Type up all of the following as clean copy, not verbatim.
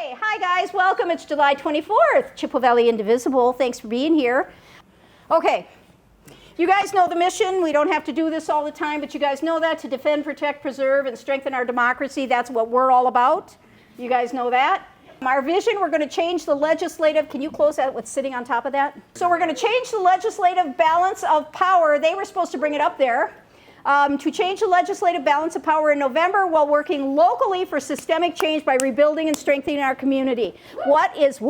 Okay, hi guys, welcome. It's July 24th, Chippewa Valley Indivisible. Thanks for being here. Okay, you guys know the mission. We don't have to do this all the time, but you guys know that, to defend, protect, preserve, and strengthen our democracy. That's what we're all about. You guys know that. Our vision, we're going to change the legislative, can you close that with sitting on top of that? So we're going to change the legislative balance of power. They were supposed to bring it up there. To change the legislative balance of power in November while working locally for systemic change by rebuilding and strengthening our community. What is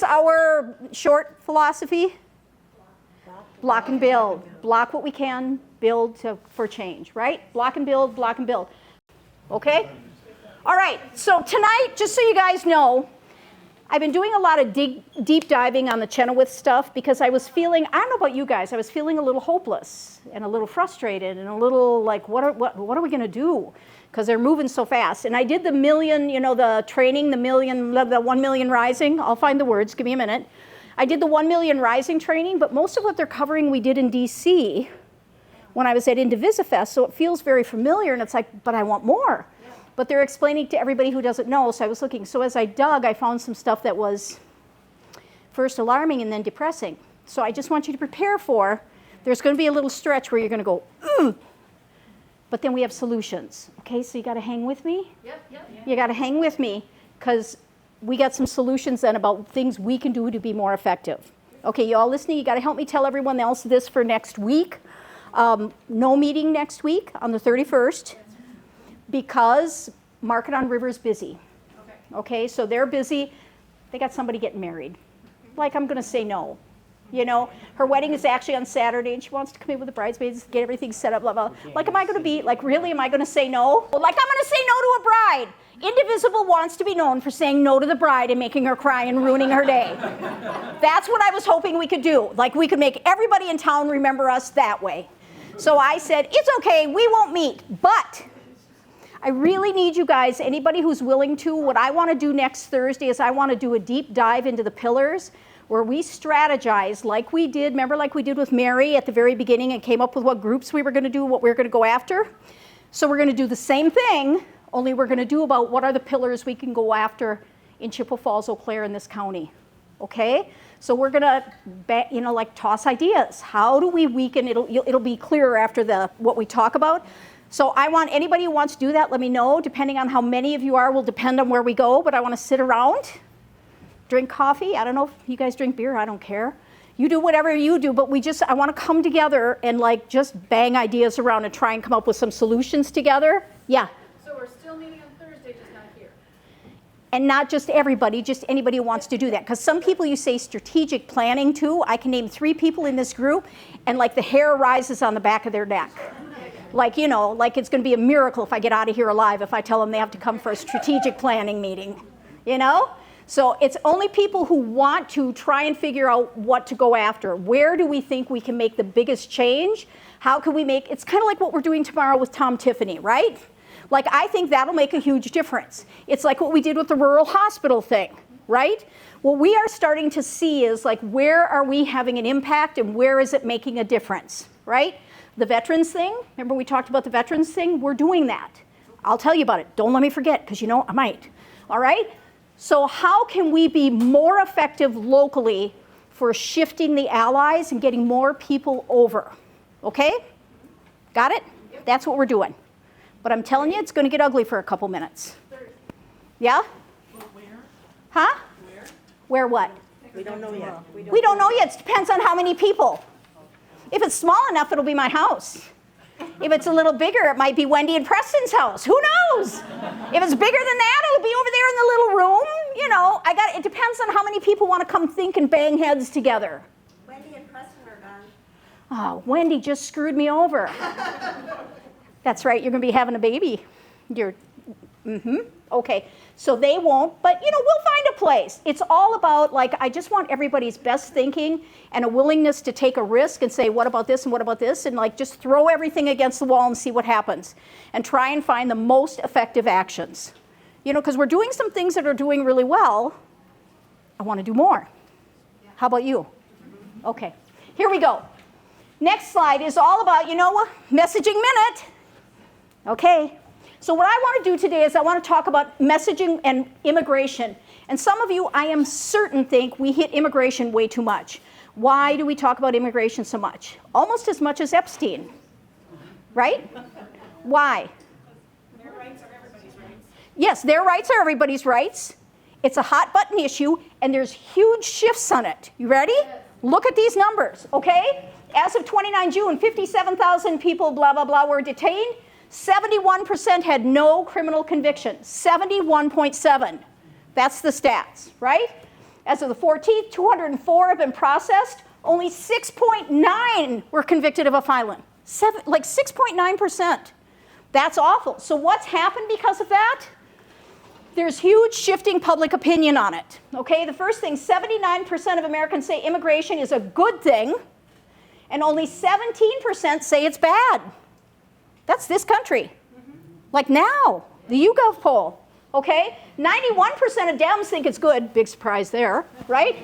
our short philosophy? Block and build. Block what we can, build for change, right? Block and build, block and build. Okay? All right, so tonight, just so you guys know, I've been doing a lot of deep diving on the Chenoweth stuff because I was feeling, I don't know about you guys, I was feeling a little hopeless and a little frustrated and a little like, what are we going to do? Because they're moving so fast. And I did the million, the training, the 1 million rising. I'll find the words, give me a minute. I did the 1 million rising training, but most of what they're covering we did in DC when I was at Indivisifest, so it feels very familiar, and it's like, but I want more. But they're explaining to everybody who doesn't know, so I was looking. So as I dug, I found some stuff that was first alarming and then depressing. So I just want you to prepare for, there's going to be a little stretch where you're going to go, but then we have solutions. Okay, so you got to hang with me? Yep. You got to hang with me, because we got some solutions then about things we can do to be more effective. Okay, you all listening? You got to help me tell everyone else this for next week. No meeting next week on the 31st. Because Market on River is busy. Okay, so they're busy. They got somebody getting married. Like, I'm going to say no. Her wedding is actually on Saturday, and she wants to come in with the bridesmaids, get everything set up, blah, blah. Like, am I going to be, like, really, am I going to say no? Well, like, I'm going to say no to a bride. Indivisible wants to be known for saying no to the bride and making her cry and ruining her day. That's what I was hoping we could do. Like, we could make everybody in town remember us that way. So I said, it's okay, we won't meet, but I really need you guys, anybody who's willing to, what I want to do next Thursday is I want to do a deep dive into the pillars where we strategize like we did, remember like we did with Mary at the very beginning and came up with what groups we were going to do, what we were going to go after. So we're going to do the same thing, only we're going to do about what are the pillars we can go after in Chippewa Falls, Eau Claire, in this county. Okay? So we're going to, like toss ideas. How do we weaken, it'll be clearer after what we talk about. So I want anybody who wants to do that, let me know. Depending on how many of you are will depend on where we go, but I want to sit around, drink coffee. I don't know if you guys drink beer, I don't care. You do whatever you do, but I want to come together and like just bang ideas around and try and come up with some solutions together. Yeah? So we're still meeting on Thursday, just not here. And not just everybody, just anybody who wants to do that. Because some people you say strategic planning to, I can name 3 people in this group, and like the hair rises on the back of their neck. Like, like it's going to be a miracle if I get out of here alive if I tell them they have to come for a strategic planning meeting, So it's only people who want to try and figure out what to go after. Where do we think we can make the biggest change? How can we it's kind of like what we're doing tomorrow with Tom Tiffany, right? Like, I think that'll make a huge difference. It's like what we did with the rural hospital thing, right? What we are starting to see is like, where are we having an impact and where is it making a difference, right? The veterans thing, remember we talked about the veterans thing? We're doing that. I'll tell you about it. Don't let me forget, because I might. All right? So how can we be more effective locally for shifting the allies and getting more people over? Okay? Got it? Yep. That's what we're doing. But I'm telling you, it's going to get ugly for a couple minutes. Yeah? Where? Huh? Where what? We don't know yet. We don't know yet. It depends on how many people. If it's small enough, it'll be my house. If it's a little bigger, it might be Wendy and Preston's house. Who knows? If it's bigger than that, it'll be over there in the little room. It depends on how many people want to come think and bang heads together. Wendy and Preston are gone. Oh, Wendy just screwed me over. That's right, you're going to be having a baby. Okay, so they won't, but we'll find a place. It's all about, like, I just want everybody's best thinking and a willingness to take a risk and say, what about this and what about this? And like, just throw everything against the wall and see what happens. And try and find the most effective actions. Because we're doing some things that are doing really well. I want to do more. How about you? Okay, here we go. Next slide is all about, messaging minute. Okay. So what I want to do today is I want to talk about messaging and immigration. And some of you, I am certain, think we hit immigration way too much. Why do we talk about immigration so much? Almost as much as Epstein, right? Why? Their rights are everybody's rights. Yes, their rights are everybody's rights. It's a hot button issue, and there's huge shifts on it. You ready? Yes. Look at these numbers, okay? As of 29 June, 57,000 people, blah, blah, blah, were detained. 71% had no criminal conviction. 71.7. That's the stats, right? As of the 14th, 204 have been processed. Only 6.9 were convicted of a felon. Like 6.9%. That's awful. So what's happened because of that? There's huge shifting public opinion on it. Okay, the first thing, 79% of Americans say immigration is a good thing, and only 17% say it's bad. That's this country. Like now, the YouGov poll. Okay, 91% of Dems think it's good. Big surprise there, right?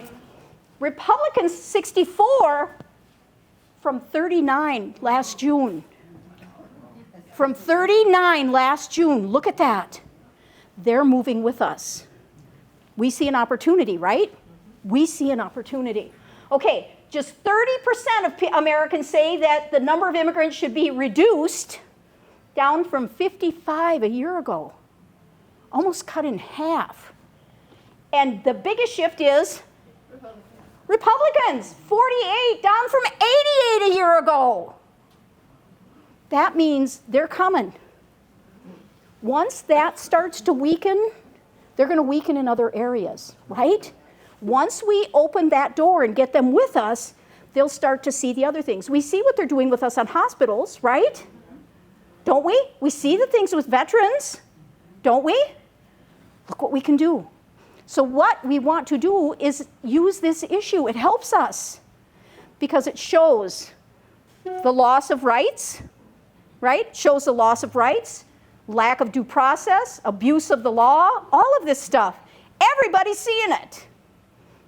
Republicans, 64 from 39 last June. From 39 last June, look at that. They're moving with us. We see an opportunity, right? We see an opportunity. Okay, just 30% of Americans say that the number of immigrants should be reduced, down from 55 a year ago. Almost cut in half. And the biggest shift is Republicans, 48, down from 88 a year ago. That means they're coming. Once that starts to weaken, they're going to weaken in other areas, right? Once we open that door and get them with us, they'll start to see the other things. We see what they're doing with us on hospitals, right? Don't we? We see the things with veterans, don't we? Look what we can do. So what we want to do is use this issue. It helps us because it shows the loss of rights, right? Shows the loss of rights, lack of due process, abuse of the law, all of this stuff. Everybody's seeing it.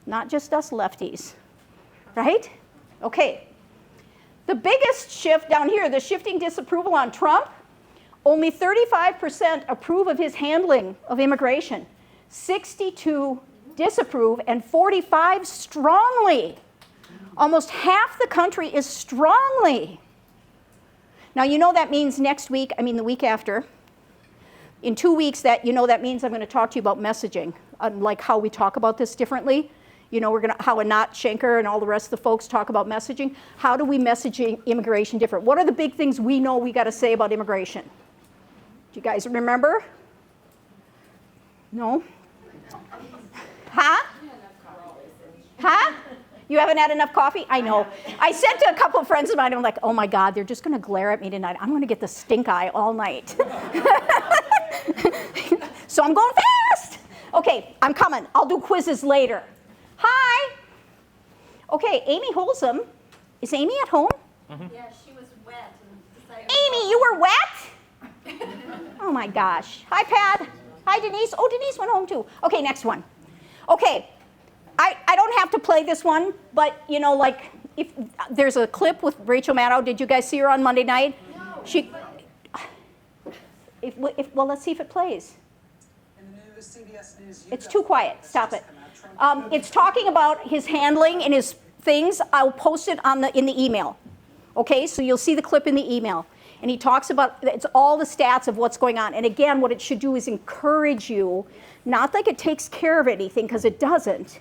Not just us lefties, right? Okay. The biggest shift down here, the shifting disapproval on Trump, only 35% approve of his handling of immigration. 62 disapprove and 45 strongly. Almost half the country is strongly. Now you know that means next week, I mean the week after. In 2 weeks that means I'm going to talk to you about messaging, like how we talk about this differently. You know, how Anat Shenker and all the rest of the folks talk about messaging. How do we message immigration different? What are the big things we know we got to say about immigration? Do you guys remember? No? Huh? Huh? You haven't had enough coffee? I know. I said to a couple of friends of mine, I'm like, oh my God, they're just going to glare at me tonight. I'm going to get the stink eye all night. So I'm going fast. Okay, I'm coming. I'll do quizzes later. Hi. Okay, Amy Holsam. Is Amy at home? Yeah, she was wet and decided. Amy, you were wet? Oh my gosh. Hi, Pat. Hi, Denise. Oh, Denise went home too. Okay, next one. Okay, I don't have to play this one, but you know, like, if there's a clip with Rachel Maddow. Did you guys see her on Monday night? No. Well, let's see if it plays. In the news, CBS News, It's too quiet. Stop it. It's talking about his handling and his things. I'll post it in the email. Okay, so you'll see the clip in the email. And he talks about, it's all the stats of what's going on. And again, what it should do is encourage you, not like it takes care of anything, because it doesn't,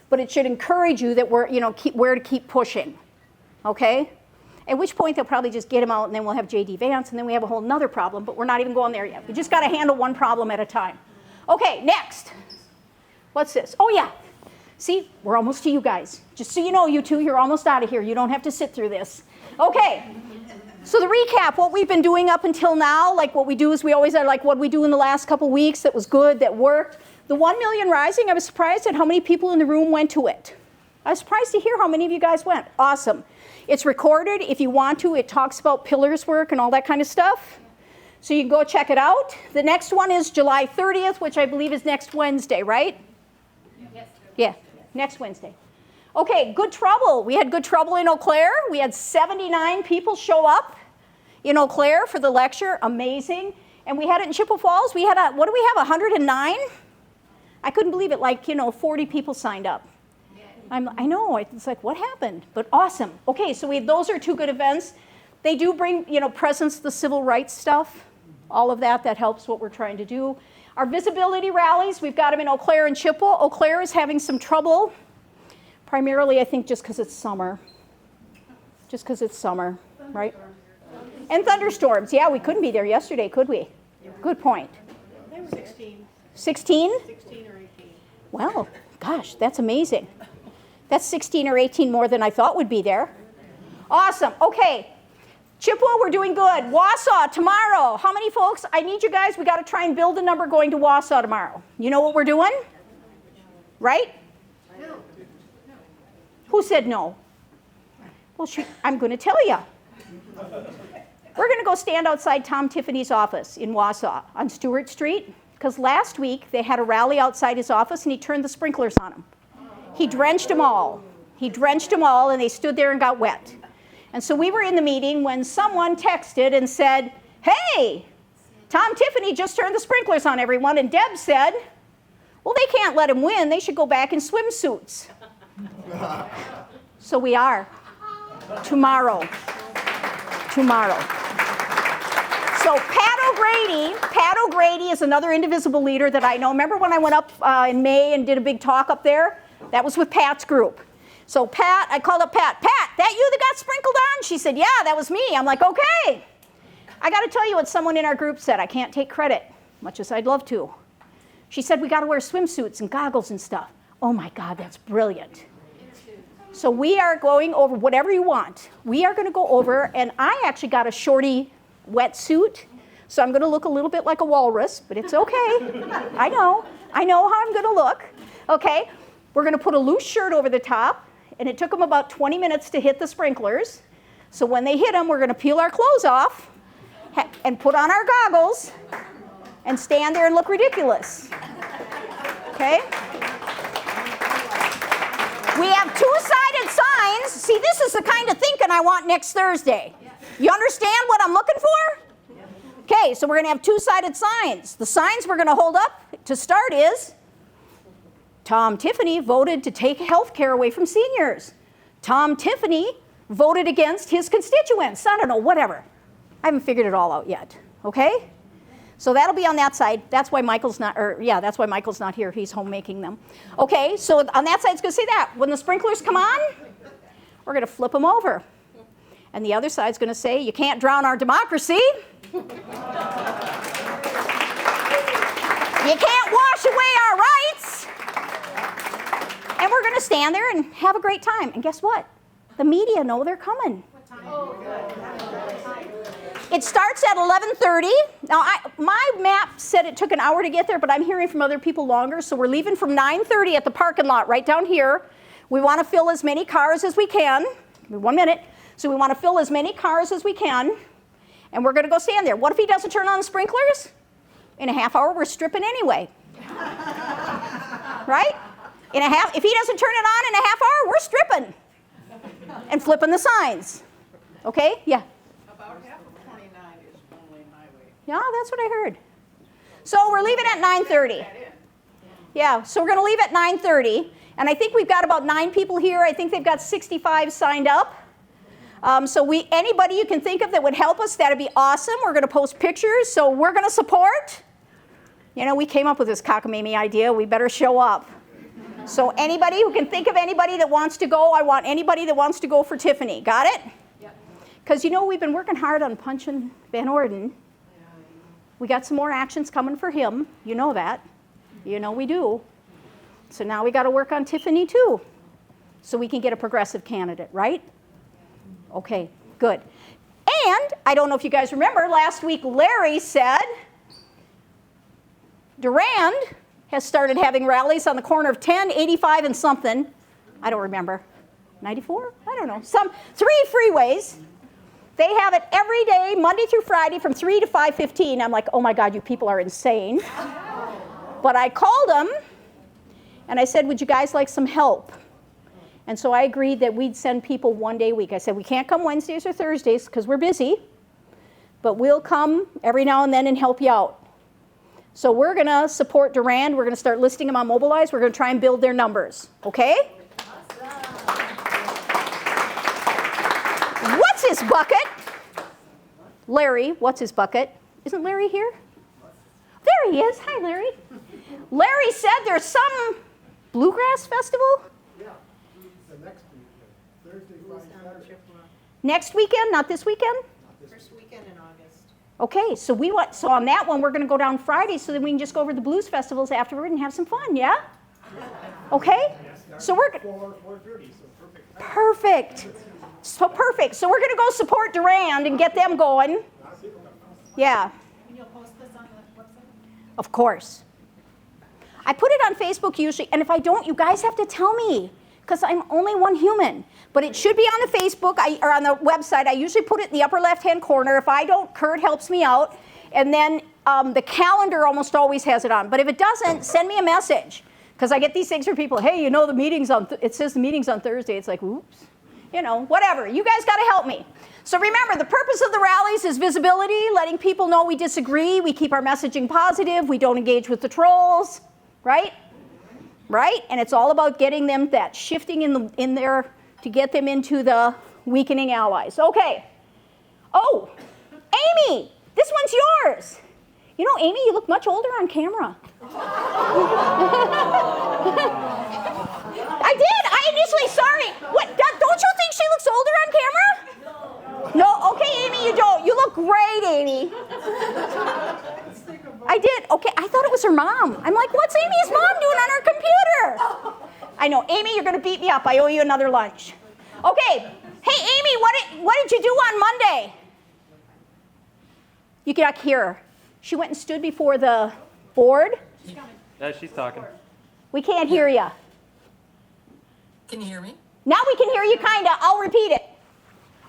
but it should encourage you that where to keep pushing. Okay? At which point they'll probably just get him out, and then we'll have J.D. Vance, and then we have a whole nother problem, but we're not even going there yet. We just got to handle one problem at a time. Okay, next. What's this? Oh, yeah. See, we're almost to you guys. Just so you know, you two, you're almost out of here. You don't have to sit through this. Okay. So the recap, what we've been doing up until now, like what we do is we always are like what we do in the last couple weeks that was good, that worked. The 1 Million Rising, I was surprised at how many people in the room went to it. I was surprised to hear how many of you guys went. Awesome. It's recorded. If you want to, it talks about pillars work and all that kind of stuff. So you can go check it out. The next one is July 30th, which I believe is next Wednesday, right? Yes. Yeah, next Wednesday. Okay, Good Trouble. We had Good Trouble in Eau Claire. We had 79 people show up in Eau Claire for the lecture. Amazing. And we had it in Chippewa Falls. We had what do we have, 109? I couldn't believe it, like, 40 people signed up. I know, it's like, what happened? But awesome. Okay, so those are 2 good events. They do bring, presence, the civil rights stuff, all of that helps what we're trying to do. Our visibility rallies, we've got them in Eau Claire and Chippewa. Eau Claire is having some trouble, primarily, I think, just because it's summer. Just because it's summer, right? And thunderstorms. Yeah, we couldn't be there yesterday, could we? Good point. 16. 16? 16 or 18. Well, gosh, that's amazing. That's 16 or 18 more than I thought would be there. Awesome. Okay. Chippewa, we're doing good. Wausau, tomorrow. How many folks? I need you guys. We got to try and build a number going to Wausau tomorrow. You know what we're doing? Right? No. Who said no? Well, I'm going to tell you. We're going to go stand outside Tom Tiffany's office in Wausau on Stewart Street, because last week they had a rally outside his office and he turned the sprinklers on them. He drenched them all. He drenched them all and they stood there and got wet. And so we were in the meeting when someone texted and said, hey, Tom Tiffany just turned the sprinklers on everyone. And Deb said, well, they can't let him win. They should go back in swimsuits. So we are. Tomorrow. So Pat O'Grady is another indivisible leader that I know. Remember when I went up in May and did a big talk up there? That was with Pat's group. So Pat, I called up Pat, that you that got sprinkled on? She said, yeah, that was me. I'm like, okay. I got to tell you what someone in our group said. I can't take credit, much as I'd love to. She said, we got to wear swimsuits and goggles and stuff. Oh my God, that's brilliant. So we are going over, whatever you want, we are going to go over, and I actually got a shorty wetsuit, so I'm going to look a little bit like a walrus, but it's okay. I know how I'm going to look. Okay, we're going to put a loose shirt over the top, and it took them about 20 minutes to hit the sprinklers. So when they hit them, we're going to peel our clothes off and put on our goggles and stand there and look ridiculous. Okay? We have 2-sided signs. See, this is the kind of thinking I want next Thursday. You understand what I'm looking for? Okay, so we're going to have 2-sided signs. The signs we're going to hold up to start is, Tom Tiffany voted to take health care away from seniors. Tom Tiffany voted against his constituents. I don't know, whatever. I haven't figured it all out yet, okay? So that'll be on that side. That's why Michael's not here. He's home making them. Okay, so on that side it's going to say that. When the sprinklers come on, we're going to flip them over. And the other side's going to say, you can't drown our democracy. You can't wash away our rights. And we're going to stand there and have a great time. And guess what? The media know they're coming. It starts at 11:30. Now, my map said it took an hour to get there, but I'm hearing from other people longer. So we're leaving from 9:30 at the parking lot right down here. We want to fill as many cars as we can. Give me 1 minute. So we want to fill as many cars as we can. And we're going to go stand there. What if he doesn't turn on the sprinklers? In a half hour, we're stripping anyway. Right? If he doesn't turn it on in a half hour, we're stripping. And flipping the signs. Okay? Yeah. About half of 29 is one-lane highway. Yeah, that's what I heard. So we're leaving at 9:30. Yeah, so we're going to leave at 9:30. And I think we've got about 9 people here. I think they've got 65 signed up. So anybody you can think of that would help us, that'd be awesome. We're going to post pictures, so we're going to support. You know, we came up with this cockamamie idea. We better show up. So anybody who can think of anybody that wants to go, I want anybody that wants to go for Tiffany. Got it? Because, you know, we've been working hard on punching Van Orden. We got some more actions coming for him. You know that. You know we do. So now we got to work on Tiffany, too, so we can get a progressive candidate, right? Okay, good. And I don't know if you guys remember, last week Larry said Durand has started having rallies on the corner of 10, 85, and something. I don't remember. 94? I don't know. 3 freeways. They have it every day, Monday through Friday, from 3 to 5:15. I'm like, oh my God, you people are insane. But I called them, and I said, would you guys like some help? And so I agreed that we'd send people 1 day a week. I said, we can't come Wednesdays or Thursdays because we're busy, but we'll come every now and then and help you out. So we're going to support Durand. We're going to start listing them on Mobilize. We're going to try and build their numbers. Okay? What's his bucket? Larry, what's his bucket? Isn't Larry here? There he is. Hi, Larry. Larry said there's some bluegrass festival? Yeah, the next weekend, Thursday, Friday, Saturday. Next weekend, not this weekend? First weekend in August. Okay, so on that one, we're going to go down Friday so that we can just go over the blues festivals afterward and have some fun, yeah? Okay? So we're 4:30, so perfect. perfect. So perfect. So we're going to go support Durand and get them going. Yeah. And you'll post this on the website? Of course. I put it on Facebook usually, and if I don't, you guys have to tell me, because I'm only one human. But it should be on the Facebook or on the website. I usually put it in the upper left-hand corner. If I don't, Kurt helps me out. And then the calendar almost always has it on. But if it doesn't, send me a message, because I get these things from people. Hey, you know the meeting's on. It says the meeting's on Thursday. It's like, oops. You know, whatever. You guys got to help me. So remember, the purpose of the rallies is visibility, letting people know we disagree. We keep our messaging positive. We don't engage with the trolls. Right? Right? And it's all about getting them that shifting in there to get them into the weakening allies. Okay. Oh, Amy, this one's yours. You know, Amy, you look much older on camera. I did. I initially, sorry. What? Don't you think she looks older on camera? No. Okay, Amy, you don't. You look great, Amy. I did. Okay, I thought it was her mom. I'm like, what's Amy's mom doing on her computer? I know, Amy, you're going to beat me up. I owe you another lunch. Okay. Hey, Amy, what did you do on Monday? You cannot hear her. She went and stood before the board. Yeah, she's talking. We can't hear you. Can you hear me? Now we can hear you, kind of. I'll repeat it.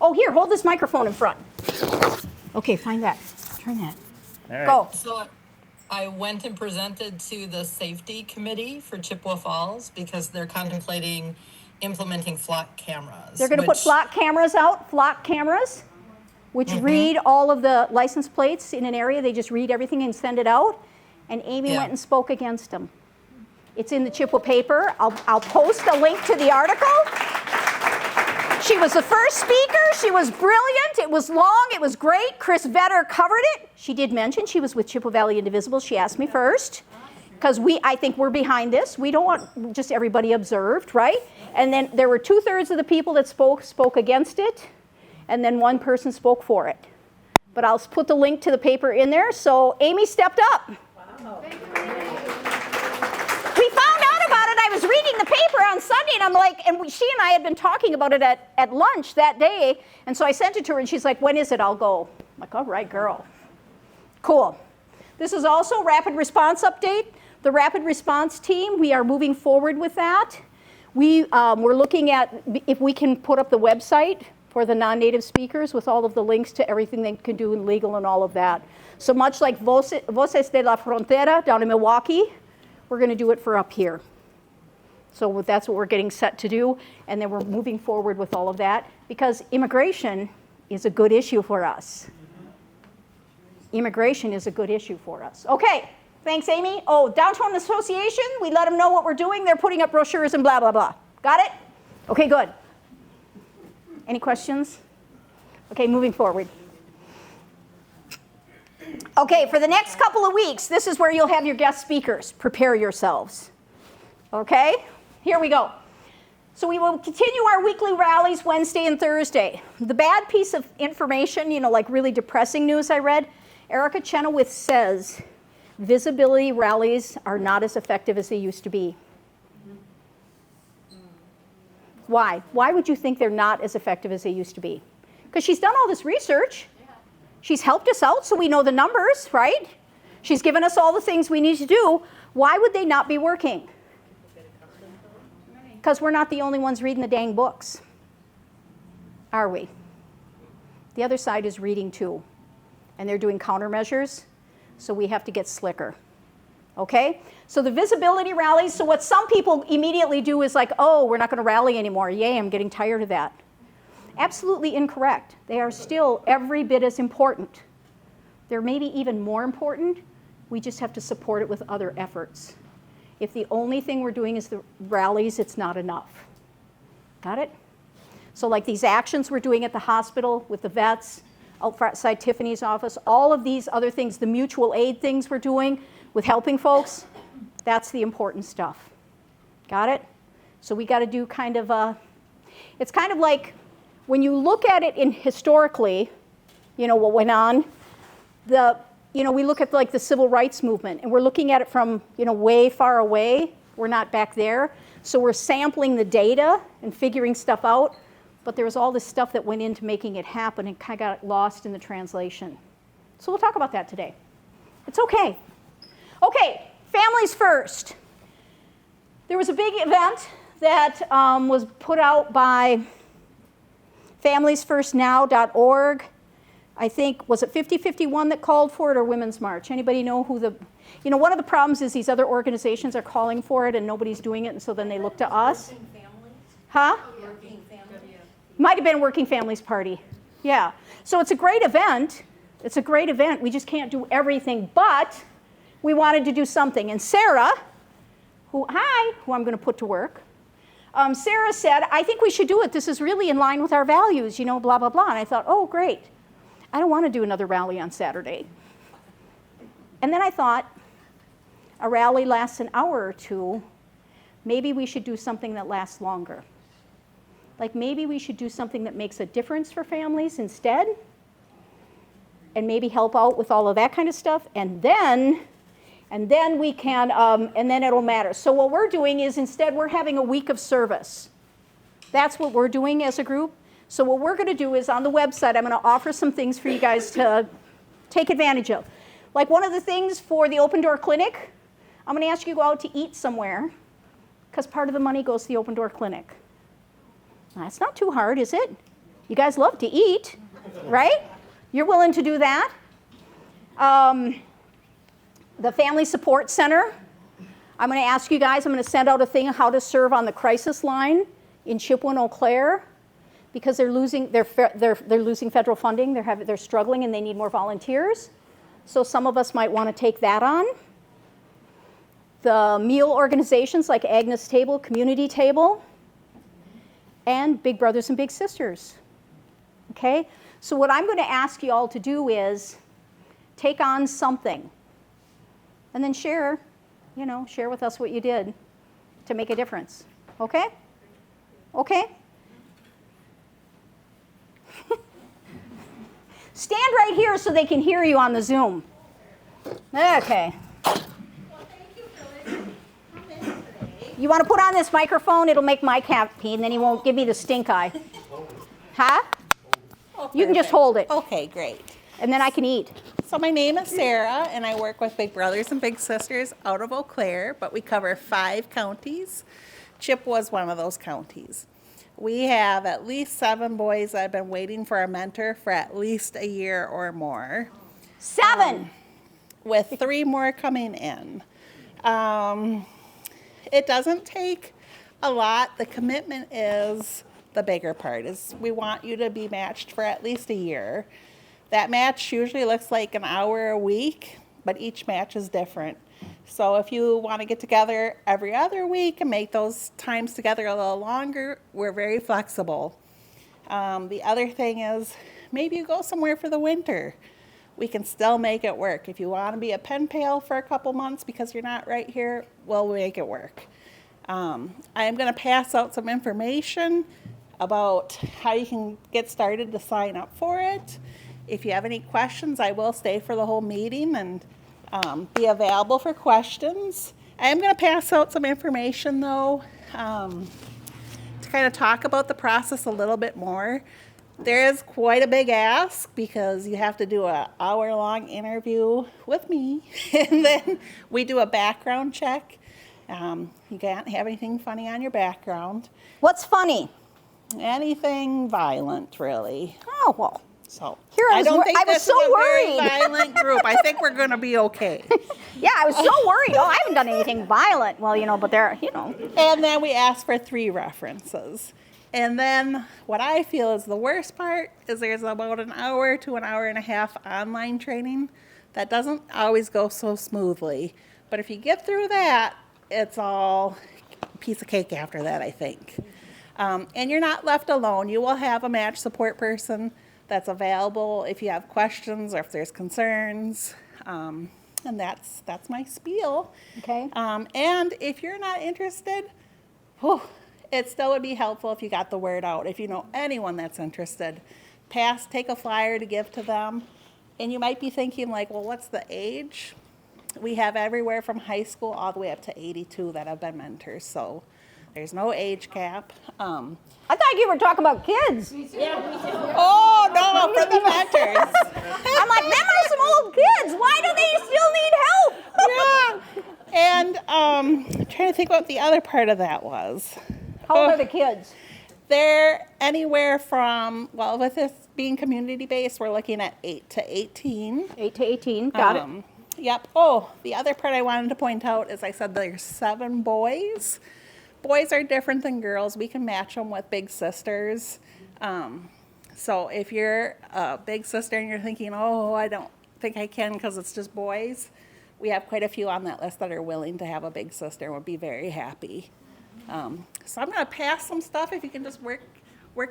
Oh, here, hold this microphone in front. Okay, find that. Turn that. All right. Go. So I went and presented to the safety committee for Chippewa Falls because they're contemplating implementing flock cameras. They're going to put flock cameras out, which read all of the license plates in an area. They just read everything and send it out. And Amy went and spoke against them. It's in the Chippewa paper. I'll post a link to the article. She was the first speaker. She was brilliant. It was long. It was great. Chris Vetter covered it. She did mention she was with Chippewa Valley Indivisible. She asked me first, because I think we're behind this. We don't want just everybody observed, right? And then there were 2/3 of the people that spoke against it, and then one person spoke for it. But I'll put the link to the paper in there. So Amy stepped up. Wow. We found out about it. I was reading the paper on Sunday, and I'm like, she and I had been talking about it at lunch that day, and so I sent it to her, and she's like, when is it? I'll go. I'm like, all right, girl. Cool. This is also rapid response update. The rapid response team, we are moving forward with that. We're looking at if we can put up the website for the non-native speakers with all of the links to everything they can do in legal and all of that. So much like Voces de la Frontera down in Milwaukee, we're going to do it for up here. So that's what we're getting set to do, and then we're moving forward with all of that because immigration is a good issue for us. Immigration is a good issue for us. Okay, thanks, Amy. Oh, Downtown Association, we let them know what we're doing. They're putting up brochures and blah, blah, blah. Got it? Okay, good. Any questions? Okay, moving forward. Okay, for the next couple of weeks, this is where you'll have your guest speakers. Prepare yourselves. Okay, here we go. So we will continue our weekly rallies Wednesday and Thursday. The bad piece of information, like really depressing news I read, Erica Chenoweth says visibility rallies are not as effective as they used to be. Why? Why would you think they're not as effective as they used to be? Because she's done all this research. She's helped us out so we know the numbers, right? She's given us all the things we need to do. Why would they not be working? Because we're not the only ones reading the dang books, are we? The other side is reading too, and they're doing countermeasures, so we have to get slicker. Okay? So the visibility rallies, so what some people immediately do is like, oh, we're not going to rally anymore. Yay, I'm getting tired of that. Absolutely incorrect. They are still every bit as important. they're maybe even more important. We just have to support it with other efforts. If the only thing we're doing is the rallies, it's not enough. Got it? So like these actions we're doing at the hospital with the vets, outside Tiffany's office, all of these other things, the mutual aid things we're doing with helping folks, that's the important stuff. Got it? So we got to do kind of a, it's kind of like when you look at it in historically, you know, what went on, we look at like the civil rights movement and we're looking at it from, way far away. We're not back there. So we're sampling the data and figuring stuff out, but there was all this stuff that went into making it happen and kind of got lost in the translation. So we'll talk about that today. It's okay. Okay, families first. There was a big event that was put out by familiesfirstnow.org. I think, was it 5051 that called for it or Women's March? Anybody know who one of the problems is these other organizations are calling for it and nobody's doing it, and so then they look to us. Working families? Huh? Working families. Might have been Working Families Party. Yeah. So it's a great event. It's a great event. We just can't do everything, but we wanted to do something. And Sarah, who I'm going to put to work, Sarah said, I think we should do it. This is really in line with our values, blah, blah, blah. And I thought, oh, great. I don't want to do another rally on Saturday. And then I thought, a rally lasts an hour or two. Maybe we should do something that lasts longer. Like maybe we should do something that makes a difference for families instead, and maybe help out with all of that kind of stuff, and then we can, and then it'll matter. So what we're doing is instead we're having a week of service. That's what we're doing as a group. So what we're going to do is on the website, I'm going to offer some things for you guys to take advantage of. Like one of the things for the Open Door Clinic, I'm going to ask you to go out to eat somewhere, because part of the money goes to the Open Door Clinic. That's not too hard, is it? You guys love to eat, right? You're willing to do that. The Family Support Center, I'm going to ask you guys, I'm going to send out a thing on how to serve on the crisis line in Chippewa and Eau Claire, because they're losing federal funding. They're struggling and they need more volunteers. So some of us might want to take that on. The meal organizations like Agnes Table, Community Table, and Big Brothers and Big Sisters. Okay? So what I'm going to ask you all to do is take on something and then share with us what you did to make a difference. Okay? Okay? Stand right here so they can hear you on the Zoom. Okay. You want to put on this microphone? It'll make Mike happy, and then he won't give me the stink eye. Huh? Oh, You can just perfect. hold it, Okay, great. and then I can eat. So my name is Sarah, and I work with Big Brothers and Big Sisters out of Eau Claire, but we cover 5 counties. Chippewa is one of those counties. We have at least 7 boys that have been waiting for a mentor for at least a year or more, 7. with 3 more coming in. It doesn't take a lot. The commitment is the bigger part. Is we want you to be matched for at least a year. That match usually looks like an hour a week, but each match is different. So if you want to get together every other week and make those times together a little longer, we're very flexible. The other thing is maybe you go somewhere for the winter. We can still make it work. If you want to be a pen pal for a couple months because you're not right here, we'll make it work. I am going to pass out some information about how you can get started to sign up for it. If you have any questions, I will stay for the whole meeting and be available for questions. I am going to pass out some information, though, to kind of talk about the process a little bit more. There is quite a big ask because you have to do an hour-long interview with me, and then we do a background check. You can't have anything funny on your background. What's funny? Anything violent, really. Oh, well. So Here I was don't wor- think I was this so is a very worried. violent group. I think we're going to be okay. Yeah, I was so worried. Oh, I haven't done anything violent. Well, but they're, And then we ask for 3 references. And then what I feel is the worst part is there's about an hour to an hour and a half online training that doesn't always go so smoothly. But if you get through that, it's all a piece of cake after that, I think. And you're not left alone. You will have a match support person that's available if you have questions or if there's concerns. And that's my spiel. Okay. And if you're not interested, whew, it still would be helpful if you got the word out. If you know anyone that's interested, take a flyer to give to them. And you might be thinking like, well, what's the age? We have everywhere from high school all the way up to 82 that have been mentors. So there's no age cap. I thought you were talking about kids. Oh, no, for the mentors. I'm like, them are some old kids. Why do they still need help? Yeah. And I'm trying to think what the other part of that was. How old are the kids? They're anywhere from, well, with this being community-based, we're looking at 8 to 18. 8 to 18. Got it. Yep. Oh, the other part I wanted to point out is I said there's 7 boys. Boys are different than girls. We can match them with big sisters. So if you're a big sister and you're thinking, oh, I don't think I can because it's just boys, we have quite a few on that list that are willing to have a big sister and would be very happy. So I'm going to pass some stuff if you can just work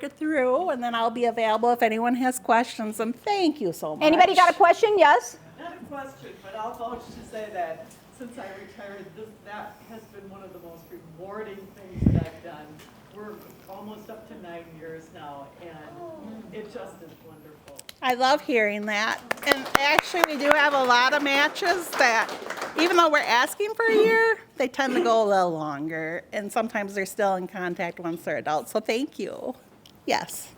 it through, and then I'll be available if anyone has questions. And thank you so much. Anybody got a question? Yes? Not a question, but I'll vouch to say that since I retired, that has been one of the most rewarding things that I've done. We're almost up to 9 years now, and it just is wonderful. I love hearing that. And actually, we do have a lot of matches that, even though we're asking for a year, they tend to go a little longer. And sometimes they're still in contact once they're adults. So thank you. Yes.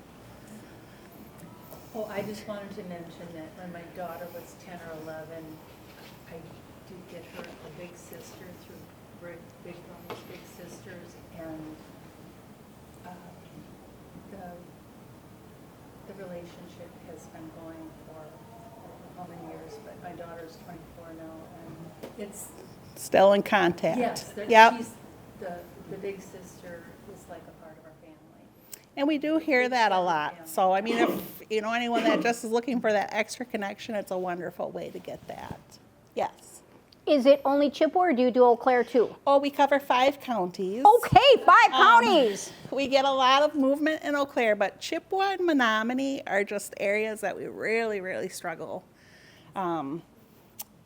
Oh, I just wanted to mention that when my daughter was 10 or 11, I did get her a big sister through Big Brothers Big Sisters, and the relationship has been going for how many years, but my daughter's 24 now, and it's, Still in contact. yes, Yep. she's, the big sister is like a part of our family. And we do hear that a lot. So, I mean, if you know anyone that just is looking for that extra connection, it's a wonderful way to get that. Yes. Is it only Chippewa or do you do Eau Claire too? Oh, we cover 5 counties. Okay, 5 counties. We get a lot of movement in Eau Claire, but Chippewa and Menominee are just areas that we really, really struggle.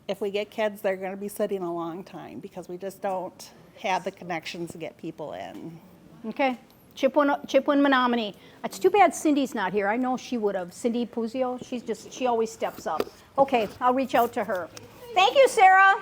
If we get kids, they're going to be sitting a long time because we just don't have the connections to get people in. Okay. Chippewa and Menominee. It's too bad Cindy's not here. I know she would have. Cindy Puzio, she always steps up. Okay, I'll reach out to her. Thank you, Sarah.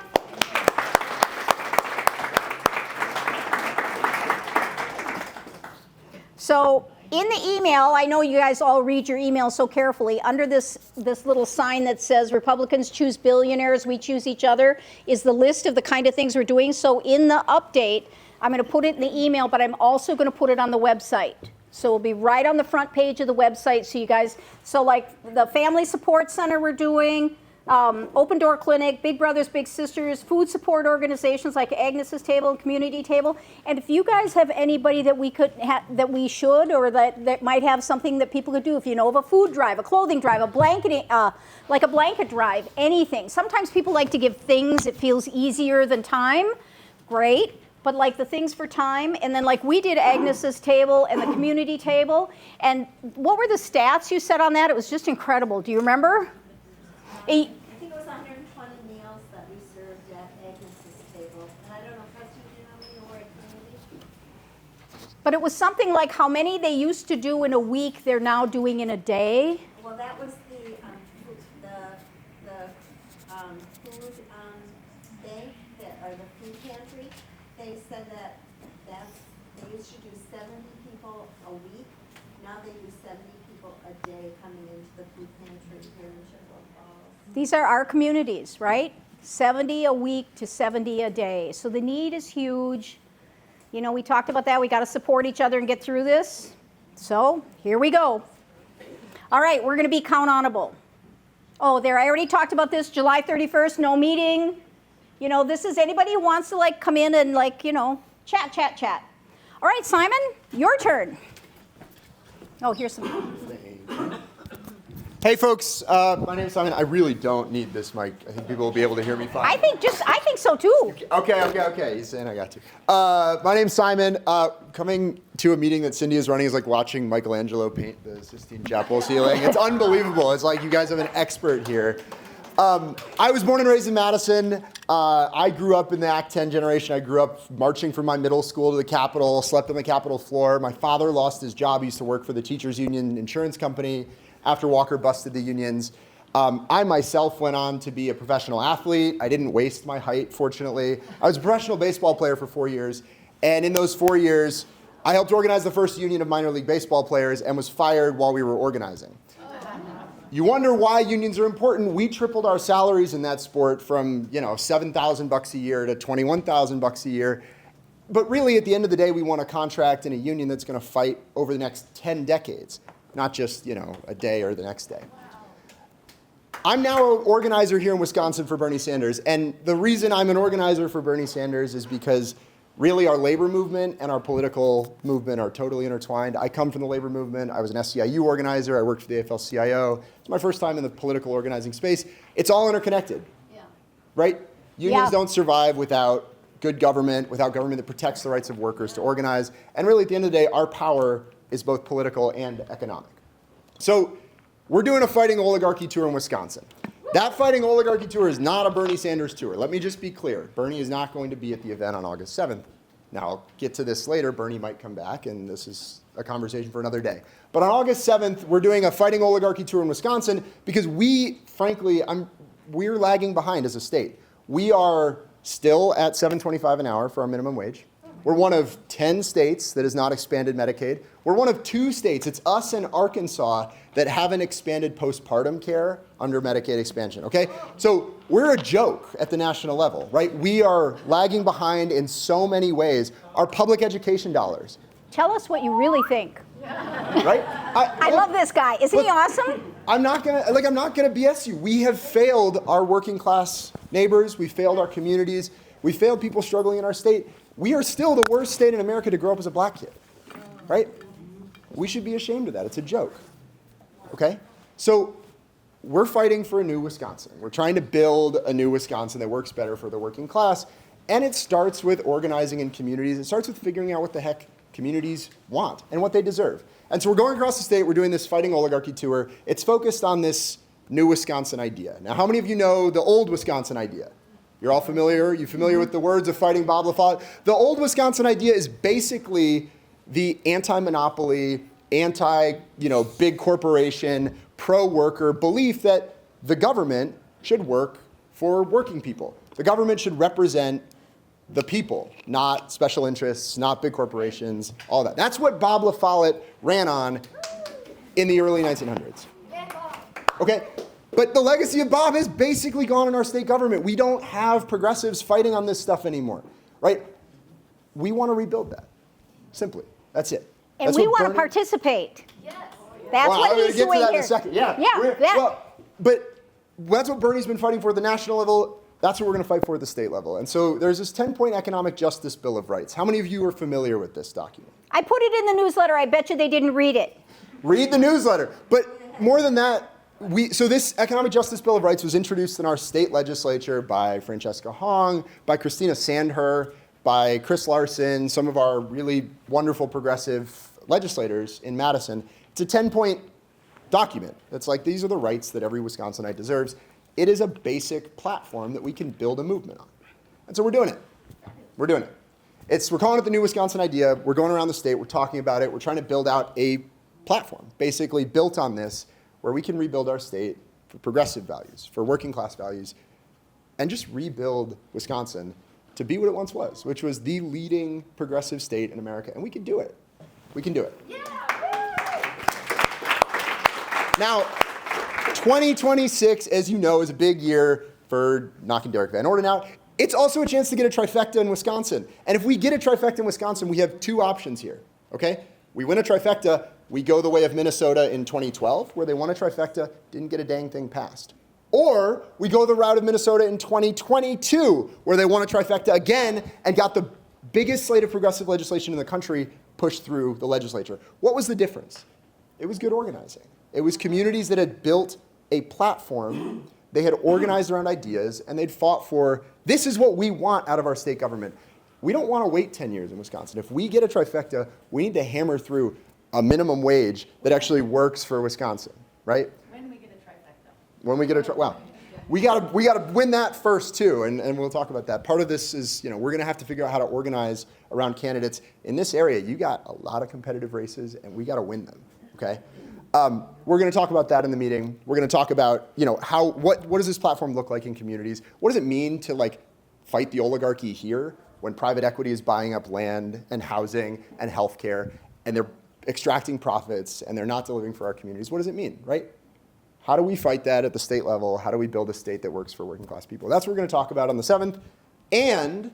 So in the email, I know you guys all read your email so carefully. Under this little sign that says Republicans choose billionaires, we choose each other, is the list of the kind of things we're doing. So in the update, I'm going to put it in the email, but I'm also going to put it on the website. So it'll be right on the front page of the website. So you guys, so like the Family Support Center we're doing, Open Door Clinic, Big Brothers Big Sisters, food support organizations like Agnes's Table and Community Table. And if you guys have anybody that we could that we should, or that might have something that people could do, if you know of a food drive, a clothing drive, a blanketing, like a blanket drive, anything. Sometimes people like to give things. It feels easier than time. Great. But like the things for time, and then like we did Agnes's Table and the Community Table. And what were the stats you said on that? It was just incredible. Do you remember? I think it was 120 meals that we served at Agnes's Table. And I don't know, Preston, do you know how many were at Community? But it was something like how many they used to do in a week, they're now doing in a day. Well, that was the food bank, or the food pantry. They said that they used to do 70 people a week. Now they do 70 people a day coming into the food pantry here in Chippewa Falls. These are our communities, right? 70 a week to 70 a day. So the need is huge. You know, we talked about that. We got to support each other and get through this. So here we go. All right, we're going to be count onable. Oh, there, I already talked about this. July 31st, no meeting. You know, this is anybody who wants to like come in and like, you know, chat. All right, Simon, your turn. Oh, here's some. Hey folks, my name is Simon. I really don't need this mic. I think people will be able to hear me fine. I think so too. Okay. He's saying I got to. My name's Simon. Coming to a meeting that Cindy is running is like watching Michelangelo paint the Sistine Chapel ceiling. It's unbelievable. It's like you guys have an expert here. I was born and raised in Madison. I grew up in the Act 10 generation. I grew up marching from my middle school to the Capitol, slept on the Capitol floor. My father lost his job. He used to work for the Teachers Union Insurance Company after Walker busted the unions. I myself went on to be a professional athlete. I didn't waste my height, fortunately. I was a professional baseball player for 4 years. And in those 4 years, I helped organize the first union of minor league baseball players and was fired while we were organizing. You wonder why unions are important. We tripled our salaries in that sport from, $7,000 a year to $21,000 a year. But really, at the end of the day, we want a contract in a union that's going to fight over the next 10 decades, not just, a day or the next day. I'm now an organizer here in Wisconsin for Bernie Sanders. And the reason I'm an organizer for Bernie Sanders is because really our labor movement and our political movement are totally intertwined. I come from the labor movement. I was an SCIU organizer. I worked for the AFL-CIO. It's my first time in the political organizing space. It's all interconnected, right? Unions don't survive without good government, without government that protects the rights of workers to organize. And really, at the end of the day, our power is both political and economic. So we're doing a Fighting Oligarchy tour in Wisconsin. That Fighting Oligarchy tour is not a Bernie Sanders tour. Let me just be clear. Bernie is not going to be at the event on August 7th. Now, I'll get to this later. Bernie might come back, and this is a conversation for another day. But on August 7th, we're doing a Fighting Oligarchy tour in Wisconsin because we're lagging behind as a state. We are still at $7.25 an hour for our minimum wage. We're one of 10 states that has not expanded Medicaid. We're one of 2 states, it's us and Arkansas, that haven't expanded postpartum care under Medicaid expansion, okay? So we're a joke at the national level, right? We are lagging behind in so many ways. Our public education dollars. Tell us what you really think. Right? I love this guy. Isn't he awesome? I'm not gonna BS you. We have failed our working class neighbors. We failed our communities. We failed people struggling in our state. We are still the worst state in America to grow up as a black kid, right? We should be ashamed of that. It's a joke, okay? So we're fighting for a new Wisconsin. We're trying to build a new Wisconsin that works better for the working class, and it starts with organizing in communities. It starts with figuring out what the heck communities want and what they deserve. And so we're going across the state. We're doing this Fighting Oligarchy tour. It's focused on this new Wisconsin idea. Now, how many of you know the old Wisconsin idea? You're all familiar? You familiar with the words of Fighting Bob LaFollette? The old Wisconsin idea is basically the anti-monopoly, big corporation, pro-worker belief that the government should work for working people. The government should represent the people, not special interests, not big corporations, all that. That's what Bob LaFollette ran on in the early 1900s. Okay? But the legacy of Bob is basically gone in our state government. We don't have progressives fighting on this stuff anymore, right? We want to rebuild that, simply. That's it. And we want to participate. Yes. That's what he's doing here. In a second. But that's what Bernie's been fighting for at the national level. That's what we're going to fight for at the state level. And so there's this 10-point economic justice bill of rights. How many of you are familiar with this document? I put it in the newsletter. I bet you they didn't read it. Read the newsletter. But more than that, so this Economic Justice Bill of Rights was introduced in our state legislature by Francesca Hong, by Christina Sandher, by Chris Larson, some of our really wonderful progressive legislators in Madison. It's a 10-point document. It's like, these are the rights that every Wisconsinite deserves. It is a basic platform that we can build a movement on. And so we're doing it. We're doing it. We're calling it the New Wisconsin Idea. We're going around the state. We're talking about it. We're trying to build out a platform, basically built on this, where we can rebuild our state for progressive values, for working class values, and just rebuild Wisconsin to be what it once was, which was the leading progressive state in America. And we can do it. We can do it. Yeah. Now, 2026, as you know, is a big year for knocking Derek Van Orden out. It's also a chance to get a trifecta in Wisconsin. And if we get a trifecta in Wisconsin, we have 2 options here, okay? We win a trifecta, we go the way of Minnesota in 2012, where they won a trifecta, didn't get a dang thing passed. Or we go the route of Minnesota in 2022, where they won a trifecta again and got the biggest slate of progressive legislation in the country pushed through the legislature. What was the difference? It was good organizing. It was communities that had built a platform, they had organized around ideas, and they'd fought for, this is what we want out of our state government. We don't want to wait 10 years in Wisconsin. If we get a trifecta, we need to hammer through a minimum wage that actually works for Wisconsin, right? When do we get a trifecta? When we get a well, we gotta win that first too, and we'll talk about that. Part of this is, we're gonna have to figure out how to organize around candidates. In this area, you got a lot of competitive races, and we gotta win them, okay? We're gonna talk about that in the meeting. We're gonna talk about, what does this platform look like in communities? What does it mean to fight the oligarchy here when private equity is buying up land and housing and healthcare, and they're extracting profits, and they're not delivering for our communities? What does it mean, right? How do we fight that at the state level? How do we build a state that works for working class people? That's what we're going to talk about on the 7th. And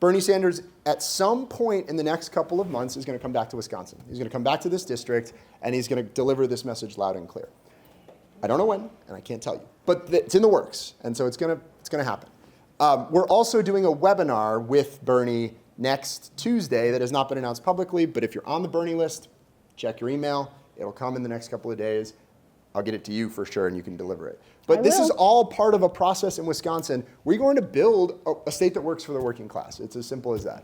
Bernie Sanders, at some point in the next couple of months, is going to come back to Wisconsin. He's going to come back to this district, and he's going to deliver this message loud and clear. I don't know when, and I can't tell you, but it's in the works, and so it's going to happen. We're also doing a webinar with Bernie next Tuesday that has not been announced publicly, but if you're on the Bernie list, check your email. It'll come in the next couple of days. I'll get it to you for sure, and you can deliver it. But this is all part of a process in Wisconsin. We're going to build a state that works for the working class. It's as simple as that.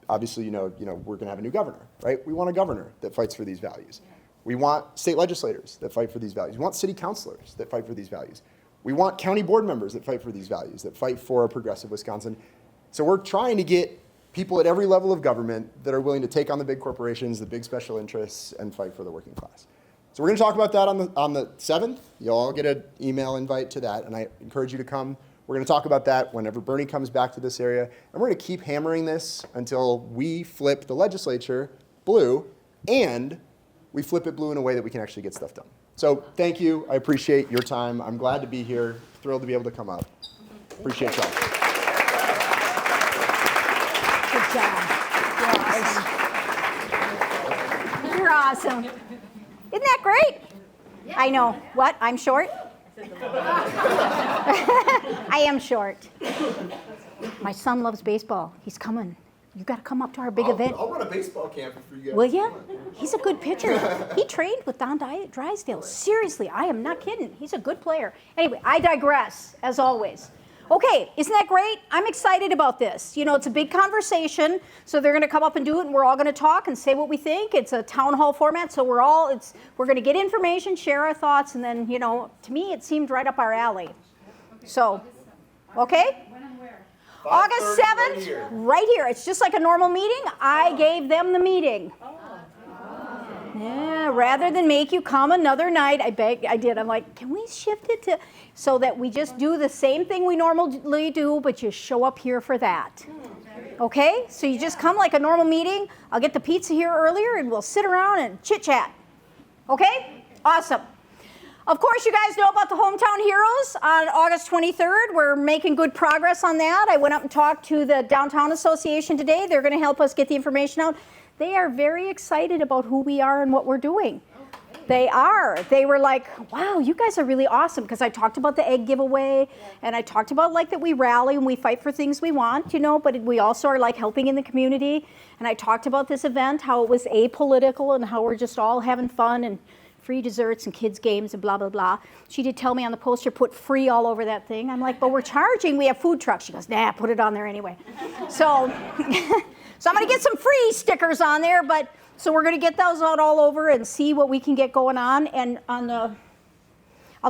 Obviously, we're going to have a new governor, right? We want a governor that fights for these values. We want state legislators that fight for these values. We want city councilors that fight for these values. We want county board members that fight for these values, that fight for a progressive Wisconsin. So we're trying to get people at every level of government that are willing to take on the big corporations, the big special interests, and fight for the working class. So we're going to talk about that on the 7th. You'll all get an email invite to that, and I encourage you to come. We're going to talk about that whenever Bernie comes back to this area, and we're going to keep hammering this until we flip the legislature blue, and we flip it blue in a way that we can actually get stuff done. So thank you. I appreciate your time. I'm glad to be here. Thrilled to be able to come up. Appreciate y'all. Good job. You're awesome. Isn't that great? Yeah. I know. What? I'm short? I am short. My son loves baseball. He's coming. You got to come up to our big event. I'll run a baseball camp for you guys. Will you? He's a good pitcher. He trained with Don Drysdale. Seriously, I am not kidding. He's a good player. Anyway, I digress, as always. Okay, isn't that great? I'm excited about this. It's a big conversation, so they're going to come up and do it, and we're all going to talk and say what we think. It's a town hall format, so we're going to get information, share our thoughts, and then, to me, it seemed right up our alley. So, okay? When and where? August 7th, right here. It's just like a normal meeting. I gave them the meeting. Yeah, rather than make you come another night, I did. I'm like, can we shift it to, so that we just do the same thing we normally do, but you show up here for that. Okay? So you just come like a normal meeting. I'll get the pizza here earlier, and we'll sit around and chit-chat. Okay? Awesome. Of course, you guys know about the Hometown Heroes on August 23rd. We're making good progress on that. I went up and talked to the Downtown Association today. They're going to help us get the information out. They are very excited about who we are and what we're doing. They are. They were like, wow, you guys are really awesome, because I talked about the egg giveaway, and I talked about that we rally and we fight for things we want, but we also are helping in the community. And I talked about this event, how it was apolitical and how we're just all having fun and free desserts and kids games and blah, blah, blah. She did tell me on the poster, put free all over that thing. I'm like, but we're charging, we have food trucks. She goes, nah, put it on there anyway. So I'm going to get some free stickers on there, so we're going to get those out all over and see what we can get going on. And I'll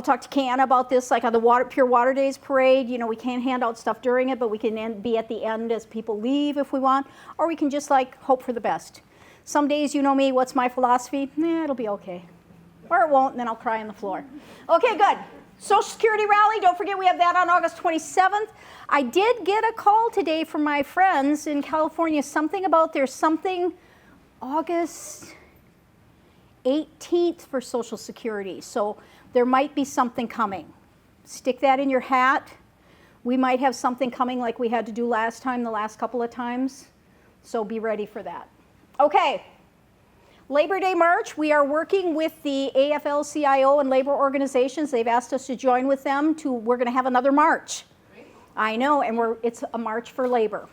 talk to Ken about this, on the Pure Water Days parade. We can't hand out stuff during it, but we can be at the end as people leave if we want, or we can just hope for the best. Some days, you know me, what's my philosophy? It'll be okay. Or it won't, and then I'll cry on the floor. Okay, good. Social Security rally, don't forget we have that on August 27th. I did get a call today from my friends in California, there's something August 18th for Social Security. So there might be something coming. Stick that in your hat. We might have something coming like we had to do last time, the last couple of times. So be ready for that. Okay. Labor Day March, we are working with the AFL-CIO and labor organizations. They've asked us to join with them. We're going to have another march. I know, and it's a march for labor.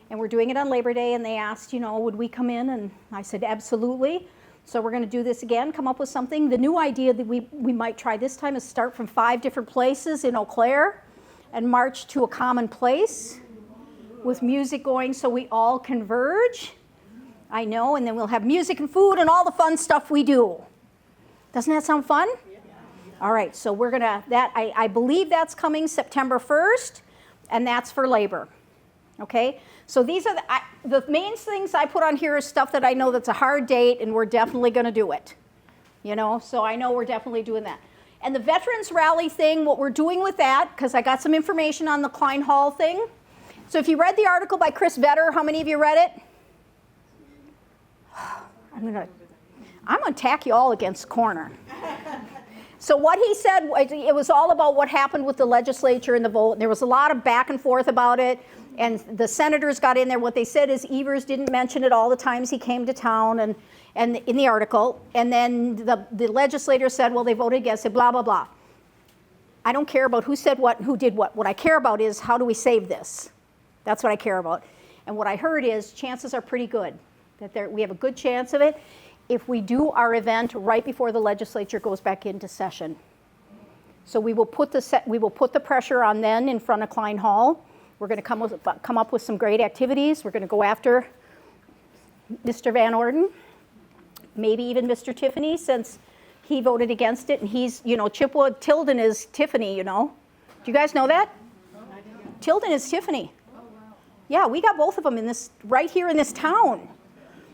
And we're doing it on Labor Day, and they asked, would we come in? And I said, absolutely. So we're going to do this again, come up with something. The new idea that we might try this time is start from 5 different places in Eau Claire and march to a common place with music going so we all converge. I know, and then we'll have music and food and all the fun stuff we do. Doesn't that sound fun? All right, so we're gonna, I believe that's coming September 1st, and that's for labor, okay? So these are the main things I put on here is stuff that I know that's a hard date, and we're definitely gonna do it, you know? So I know we're definitely doing that. And the Veterans Rally thing, what we're doing with that, because I got some information on the Klein Hall thing. So if you read the article by Chris Vetter, how many of you read it? I'm gonna tack you all against the corner. So what he said, it was all about what happened with the legislature and the vote. There was a lot of back and forth about it, and the senators got in there. What they said is Evers didn't mention it all the times he came to town, and in the article. And then the legislator said, well, they voted against it, blah, blah, blah. I don't care about who said what and who did what. What I care about is how do we save this? That's what I care about. And what I heard is chances are pretty good that we have a good chance of it if we do our event right before the legislature goes back into session. So we will put the pressure on then in front of Klein Hall. We're going to come up with some great activities. We're going to go after Mr. Van Orden, maybe even Mr. Tiffany, since he voted against it, and he's, you know, Chippewa, Tilden is Tiffany, you know. Do you guys know that? Tilden is Tiffany. Yeah, we got both of them in this, right here in this town.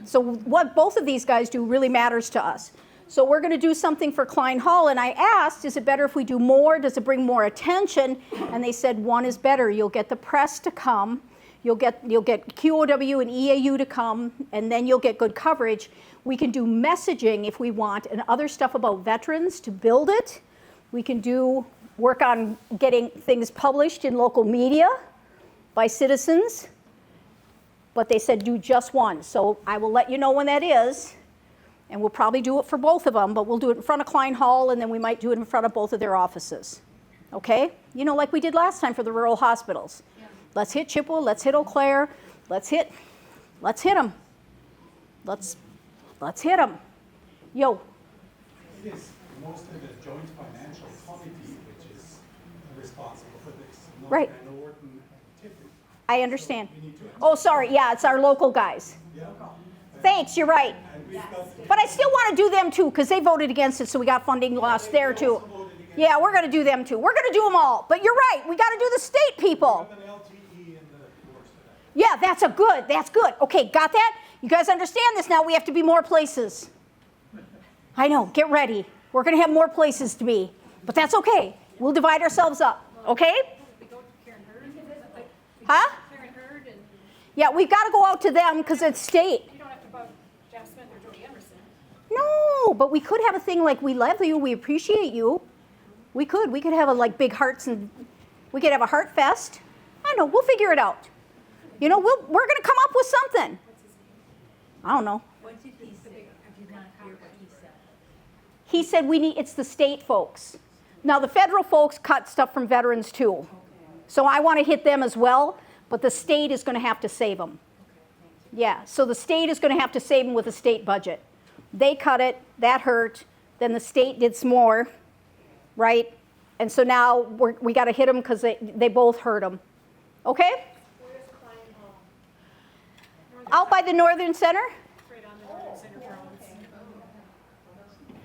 So what both of these guys do really matters to us. So we're going to do something for Klein Hall, and I asked, is it better if we do more? Does it bring more attention? And they said one is better. You'll get the press to come, you'll get QOW and EAU to come, and then you'll get good coverage. We can do messaging if we want, and other stuff about veterans to build it. We can work on getting things published in local media by citizens. But they said do just one. So I will let you know when that is. And we'll probably do it for both of them, but we'll do it in front of Klein Hall, and then we might do it in front of both of their offices. Okay? You know, like we did last time for the rural hospitals. Yeah. Let's hit Chippewa, let's hit Eau Claire, let's hit them. Let's hit them. Yo. It is mostly the Joint Financial Committee which is responsible for this. Right. Van Orden and Tiffany. I understand. Oh, sorry. Yeah, it's our local guys. Yeah. Thanks, you're right. But I still want to do them too, because they voted against it, so we got funding lost there too. Yeah, we're going to do them too. We're going to do them all. But you're right, we got to do the state people. Yeah, that's good. Okay, got that? You guys understand this now? We have to be more places. I know, get ready. We're going to have more places to be. But that's okay. We'll divide ourselves up, okay? Huh? Yeah, we've got to go out to them because it's state. You don't have to vote Jeff Smith or Jody Emerson. No, but we could have a thing like we love you, we appreciate you. We could have a like big hearts, and we could have a heart fest. I don't know, we'll figure it out. You know, we're going to come up with something. I don't know. What did he say? I did not hear what he said. He said it's the state folks. Now the federal folks cut stuff from veterans too. So I want to hit them as well, but the state is going to have to save them. Yeah, so the state is going to have to save them with a state budget. They cut it, that hurt, then the state did some more, right? And so now we got to hit them because they both hurt them. Okay? Where's Klein Hall? Out by the Northern Center? Right on the Northern Center grounds.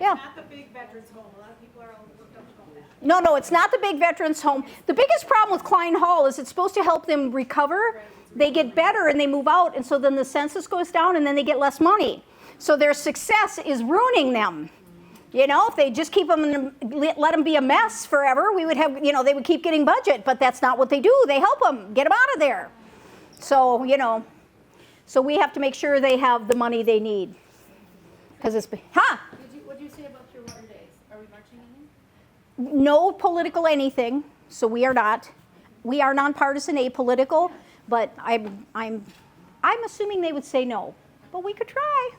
Yeah. Not the big veterans home. A lot of people are all looked up about that. No, it's not the big veterans home. The biggest problem with Klein Hall is it's supposed to help them recover. They get better and they move out, and so then the census goes down and then they get less money. So their success is ruining them. You know, if they just keep them, let them be a mess forever, we would have, you know, they would keep getting budget, but that's not what they do. They help them, get them out of there. So, you know, so we have to make sure they have the money they need. Because it's, What do you say about your water days? Are we marching in? No political anything, so we are not. We are nonpartisan, apolitical, but I'm assuming they would say no, but we could try.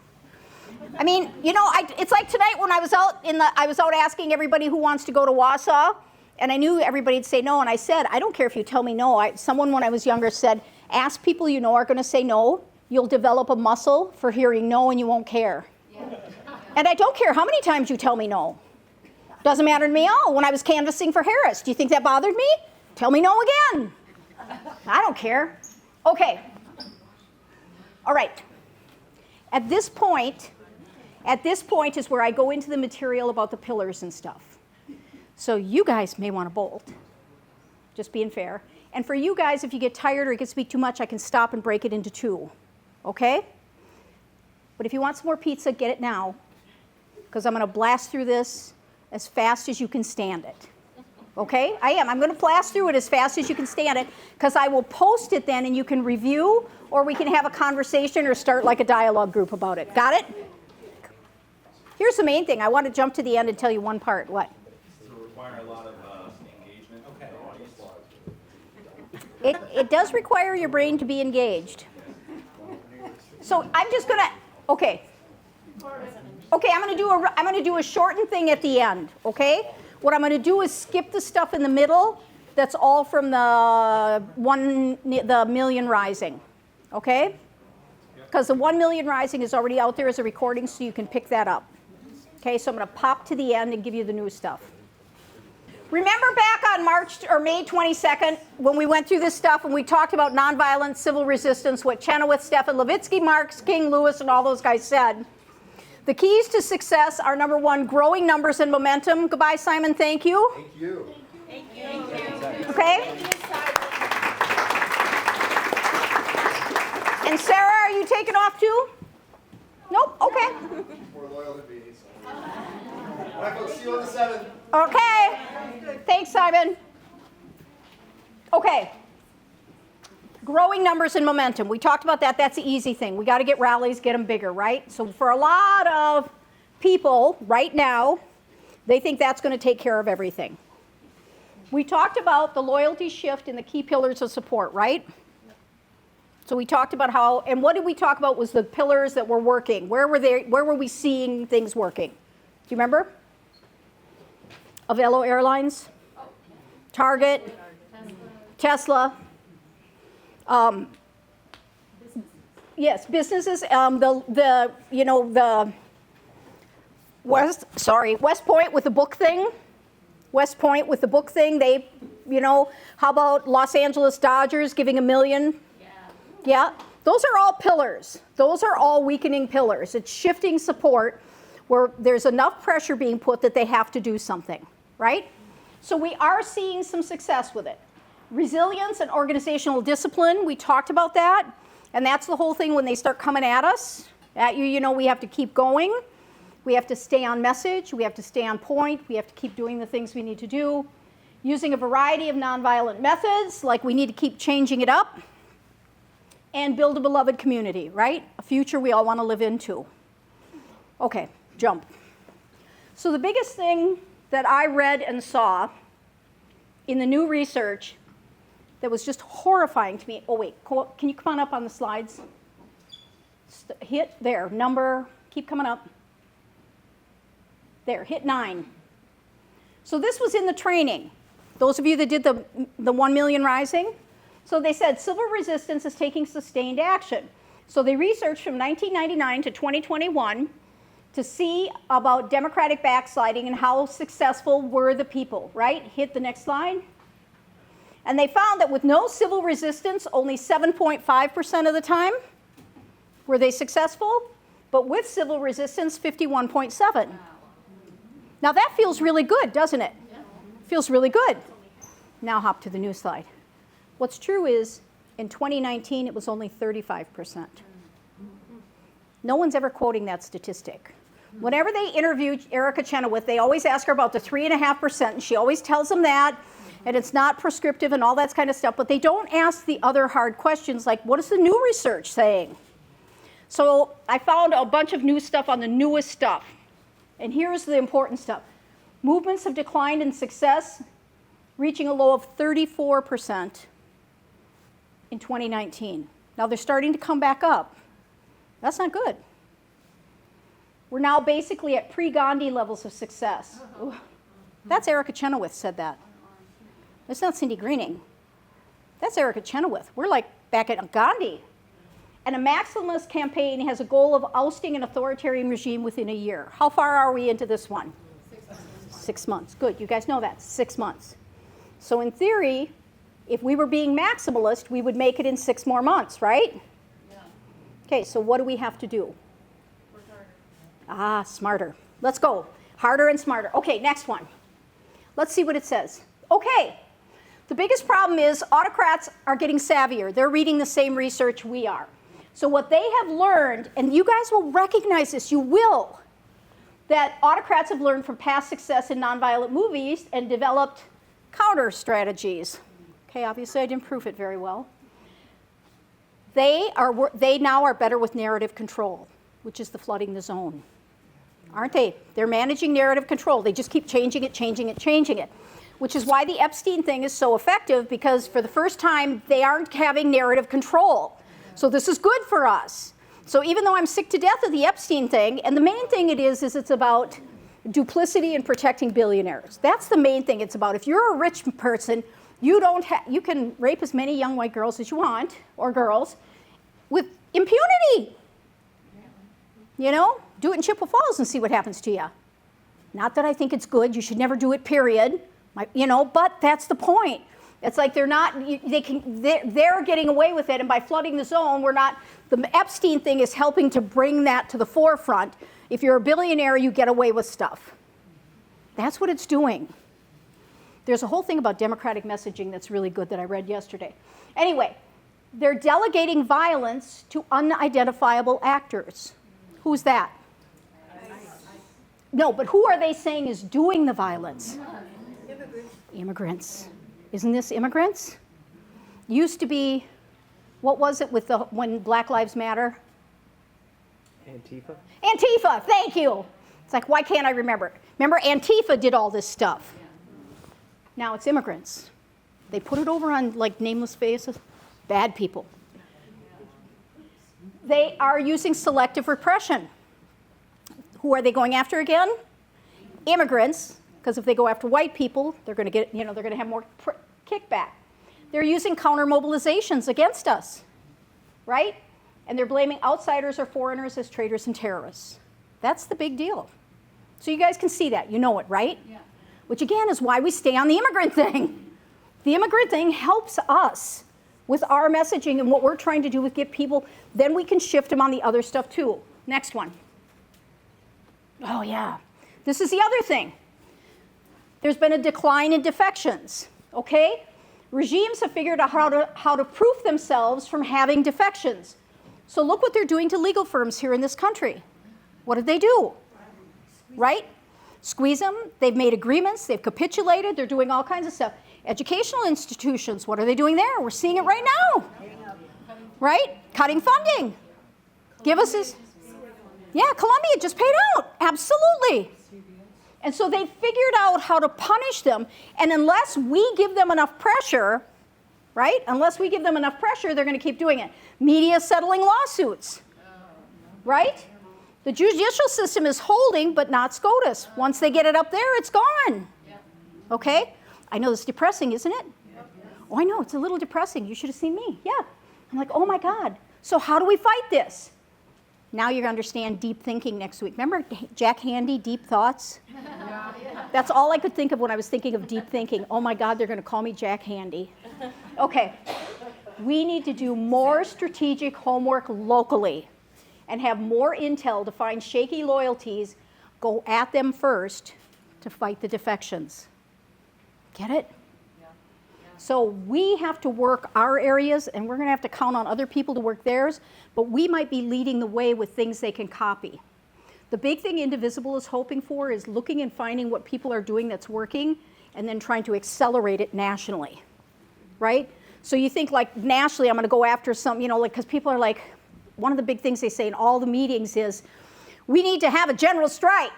I mean, you know, it's like tonight when I was out asking everybody who wants to go to Wausau, and I knew everybody'd say no, and I said, I don't care if you tell me no. Someone when I was younger said, ask people you know are going to say no. You'll develop a muscle for hearing no, and you won't care. Yeah. And I don't care how many times you tell me no. Doesn't matter to me at all. When I was canvassing for Harris, do you think that bothered me? Tell me no again. I don't care. Okay. All right. At this point is where I go into the material about the pillars and stuff. So you guys may want to bolt, just being fair. And for you guys, if you get tired or it gets to be too much, I can stop and break it into two, okay? But if you want some more pizza, get it now, because I'm going to blast through this as fast as you can stand it, okay? I am. I'm going to blast through it as fast as you can stand it, because I will post it then, and you can review, or we can have a conversation or start like a dialogue group about it. Got it? Here's the main thing. I want to jump to the end and tell you one part. What? Does it require a lot of engagement? Okay. It does require your brain to be engaged. So I'm just gonna, okay, I'm gonna do a shortened thing at the end. Okay, what I'm gonna do is skip the stuff in the middle. That's all from the Million Rising. Okay, because the 1 Million Rising is already out there as a recording, so you can pick that up. Okay, so I'm gonna pop to the end and give you the new stuff. Remember back on May 22nd when we went through this stuff and we talked about nonviolent civil resistance, what Chenoweth, Stefan, Levitsky, Marx, King, Lewis, and all those guys said. The keys to success are number one, growing numbers and momentum. Goodbye, Simon. Thank you. Thank you. Thank you. Okay. And Sarah, are you taking off too? Nope. Okay. More loyal than me. So. All right, folks. See you on the 7th. Okay. Thanks, Simon. Okay. Growing numbers and momentum. We talked about that. That's the easy thing. We got to get rallies, get them bigger, right? So for a lot of people right now, they think that's going to take care of everything. We talked about the loyalty shift and the key pillars of support, right? So we talked about how, and what did we talk about was the pillars that were working. Where were we seeing things working? Do you remember? Avelo Airlines, Target, Tesla. Yes, businesses. West Point with the book thing. West Point with the book thing. They, how about Los Angeles Dodgers giving $1 million? Yeah. Those are all pillars. Those are all weakening pillars. It's shifting support where there's enough pressure being put that they have to do something, right? So we are seeing some success with it. Resilience and organizational discipline, we talked about that. And that's the whole thing when they start coming at us. We have to keep going. We have to stay on message. We have to stay on point. We have to keep doing the things we need to do. Using a variety of nonviolent methods, like we need to keep changing it up. And build a beloved community, right? A future we all want to live into. Okay, jump. So the biggest thing that I read and saw in the new research that was just horrifying to me. Oh wait, can you come on up on the slides? Hit there, keep coming up. There, hit 9. So this was in the training. Those of you that did the 1 Million Rising. So they said civil resistance is taking sustained action. So they researched from 1999 to 2021 to see about democratic backsliding and how successful were the people, right? Hit the next slide. And they found that with no civil resistance, only 7.5% of the time were they successful, but with civil resistance, 51.7%. Now that feels really good, doesn't it? Feels really good. Now hop to the new slide. What's true is, in 2019, it was only 35%. No one's ever quoting that statistic. Whenever they interview Erica Chenoweth, they always ask her about the 3.5%, and she always tells them that, and it's not prescriptive and all that kind of stuff, but they don't ask the other hard questions like, what is the new research saying? So I found a bunch of new stuff on the newest stuff, and here's the important stuff. Movements have declined in success, reaching a low of 34%. In 2019. Now they're starting to come back up. That's not good. We're now basically at pre-Gandhi levels of success. Ooh. That's Erica Chenoweth said that. That's not Cindy Greening. That's Erica Chenoweth. We're like back at Gandhi. And a maximalist campaign has a goal of ousting an authoritarian regime within a year. How far are we into this one? 6 months. Good. You guys know that. 6 months. So in theory, if we were being maximalist, we would make it in 6 more months, right? Yeah. Okay, so what do we have to do? Work harder. Ah, smarter. Let's go. Harder and smarter. Okay, next one. Let's see what it says. Okay. The biggest problem is autocrats are getting savvier. They're reading the same research we are. So what they have learned, and you guys will recognize this, you will, that autocrats have learned from past success in nonviolent movies and developed counter strategies. Okay, obviously I didn't prove it very well. They now are better with narrative control, which is the flooding the zone. Aren't they? They're managing narrative control. They just keep changing it, which is why the Epstein thing is so effective, because for the first time, they aren't having narrative control. So this is good for us. So even though I'm sick to death of the Epstein thing, and the main thing it is it's about duplicity and protecting billionaires. That's the main thing it's about. If you're a rich person, you can rape as many young white girls as you want, or girls, with impunity. You know, do it in Chippewa Falls and see what happens to you. Not that I think it's good. You should never do it, period. But that's the point. It's like they're getting away with it, and by flooding the zone, the Epstein thing is helping to bring that to the forefront. If you're a billionaire, you get away with stuff. That's what it's doing. There's a whole thing about democratic messaging that's really good that I read yesterday. Anyway, they're delegating violence to unidentifiable actors. Who's that? No, but who are they saying is doing the violence? Immigrants. Isn't this immigrants? Used to be, what was it when Black Lives Matter? Antifa? Antifa, thank you. It's like, why can't I remember? Remember, Antifa did all this stuff. Now it's immigrants. They put it over on like nameless faces. Bad people. They are using selective repression. Who are they going after again? Immigrants, because if they go after white people, they're going to get, they're going to have more kickback. They're using counter mobilizations against us, right? And they're blaming outsiders or foreigners as traitors and terrorists. That's the big deal. So you guys can see that. You know it, right? Yeah. Which again is why we stay on the immigrant thing. The immigrant thing helps us with our messaging and what we're trying to do with get people. Then we can shift them on the other stuff too. Next one. Oh yeah. This is the other thing. There's been a decline in defections, okay? Regimes have figured out how to proof themselves from having defections. So look what they're doing to legal firms here in this country. What did they do? Right? Squeeze them. They've made agreements. They've capitulated. They're doing all kinds of stuff. Educational institutions, what are they doing there? We're seeing it right now. Right? Cutting funding. Give us this. Yeah, Columbia just paid out. Absolutely. And so they figured out how to punish them. And unless we give them enough pressure, right? Unless we give them enough pressure, they're going to keep doing it. Media settling lawsuits, right? The judicial system is holding, but not SCOTUS. Once they get it up there, it's gone. Okay? I know it's depressing, isn't it? Oh, I know, it's a little depressing. You should have seen me. Yeah. I'm like, oh my God. So how do we fight this? Now you're going to understand deep thinking next week. Remember Jack Handy, Deep Thoughts? That's all I could think of when I was thinking of deep thinking. Oh my God, they're going to call me Jack Handy. Okay. We need to do more strategic homework locally and have more intel to find shaky loyalties, go at them first to fight the defections. Get it? So we have to work our areas, and we're going to have to count on other people to work theirs, but we might be leading the way with things they can copy. The big thing Indivisible is hoping for is looking and finding what people are doing that's working and then trying to accelerate it nationally, right? So you think like nationally, I'm going to go after some, because people are like, one of the big things they say in all the meetings is, we need to have a general strike,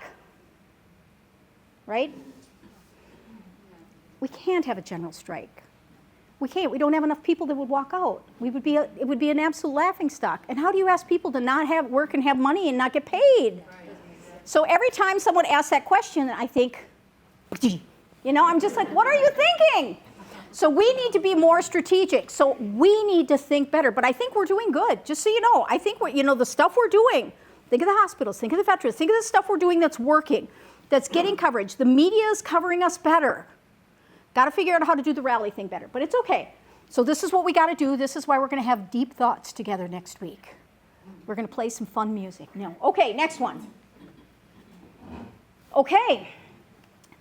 right? We can't have a general strike. We can't. We don't have enough people that would walk out. It would be an absolute laughingstock. And how do you ask people to not have work and have money and not get paid? So every time someone asks that question, I think, I'm just like, what are you thinking? So we need to be more strategic. So we need to think better. But I think we're doing good. Just so you know, I think the stuff we're doing, think of the hospitals, think of the veterans, think of the stuff we're doing that's working, that's getting coverage. The media is covering us better. Got to figure out how to do the rally thing better, but it's okay. So this is what we got to do. This is why we're going to have deep thoughts together next week. We're going to play some fun music. No. Okay, next one. Okay.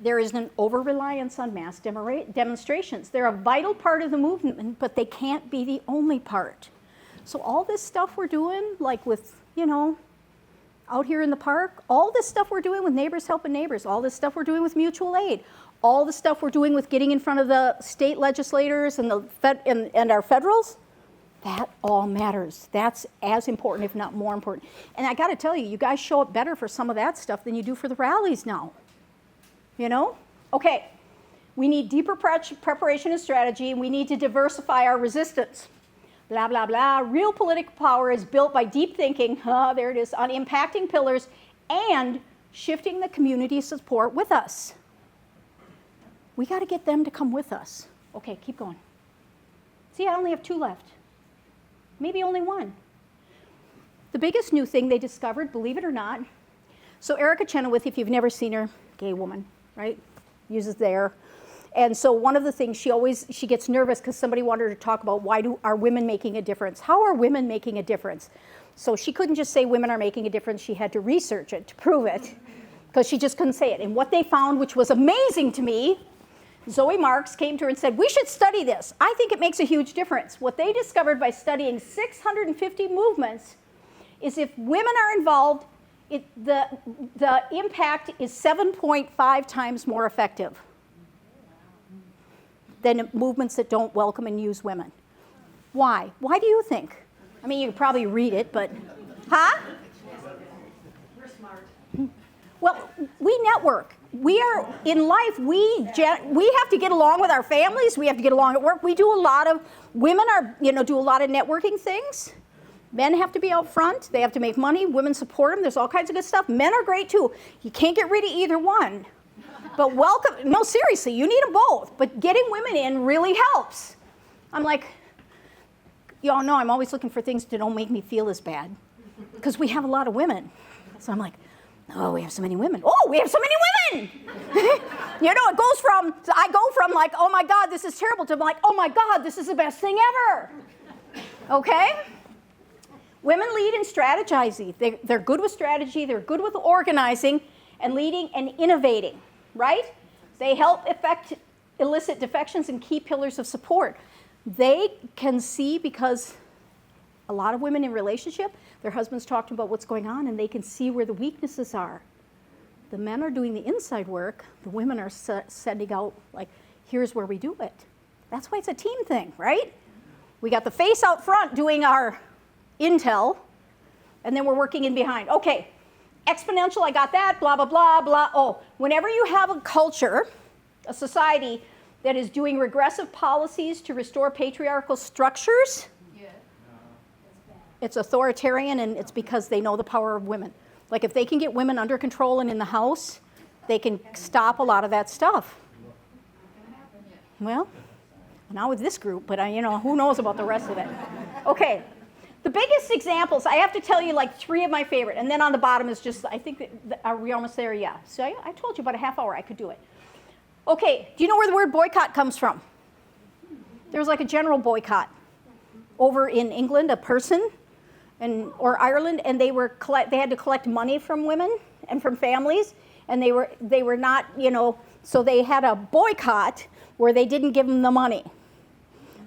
There is an over-reliance on mass demonstrations. They're a vital part of the movement, but they can't be the only part. So all this stuff we're doing, like with, out here in the park, all this stuff we're doing with Neighbors Helping Neighbors, all this stuff we're doing with mutual aid, all the stuff we're doing with getting in front of the state legislators and and our federals, that all matters. That's as important, if not more important. And I got to tell you, you guys show up better for some of that stuff than you do for the rallies now. Okay, we need deeper preparation and strategy, and we need to diversify our resistance. Blah, blah, blah. Real political power is built by deep thinking, there it is, on impacting pillars and shifting the community support with us. We got to get them to come with us. Okay, keep going. See, I only have 2 left. Maybe only 1. The biggest new thing they discovered, believe it or not, so Erica Chenoweth, if you've never seen her, gay woman, right? Uses there. And so one of the things she gets nervous because somebody wanted her to talk about are women making a difference? How are women making a difference? So she couldn't just say women are making a difference. She had to research it to prove it because she just couldn't say it. And what they found, which was amazing to me, Zoe Marks came to her and said, we should study this. I think it makes a huge difference. What they discovered by studying 650 movements is if women are involved, the impact is 7.5 times more effective than movements that don't welcome and use women. Why? Why do you think? I mean, you could probably read it, but, huh? We're smart. Well, we network. We are, in life, we have to get along with our families. We have to get along at work. We do a lot of, women do a lot of networking things. Men have to be out front. They have to make money. Women support them. There's all kinds of good stuff. Men are great too. You can't get rid of either one. But no, seriously, you need them both. But getting women in really helps. I'm like, y'all know I'm always looking for things that don't make me feel as bad. Because we have a lot of women. So I'm like, oh, we have so many women. Oh, we have so many women! It goes from, I go from like, oh my God, this is terrible, to like, oh my God, this is the best thing ever. Okay? Women lead in strategizing. They're good with strategy, they're good with organizing and leading and innovating, right? They help elicit defections and key pillars of support. They can see, because a lot of women in relationship, their husbands talk to them about what's going on and they can see where the weaknesses are. The men are doing the inside work, the women are sending out, like, here's where we do it. That's why it's a team thing, right? We got the face out front doing our intel, and then we're working in behind. Okay, exponential, I got that, blah, blah, blah, blah. Oh, whenever you have a culture, a society that is doing regressive policies to restore patriarchal structures, it's authoritarian, and it's because they know the power of women. Like if they can get women under control and in the house, they can stop a lot of that stuff. Well, not with this group, but who knows about the rest of it. Okay. The biggest examples, I have to tell you like 3 of my favorite, and then on the bottom is just, I think, are we almost there? Yeah. So I told you about a half hour I could do it. Okay, do you know where the word boycott comes from? There was like a general boycott over in England, a person, or Ireland, and they had to collect money from women and from families, and they were not, so they had a boycott where they didn't give them the money.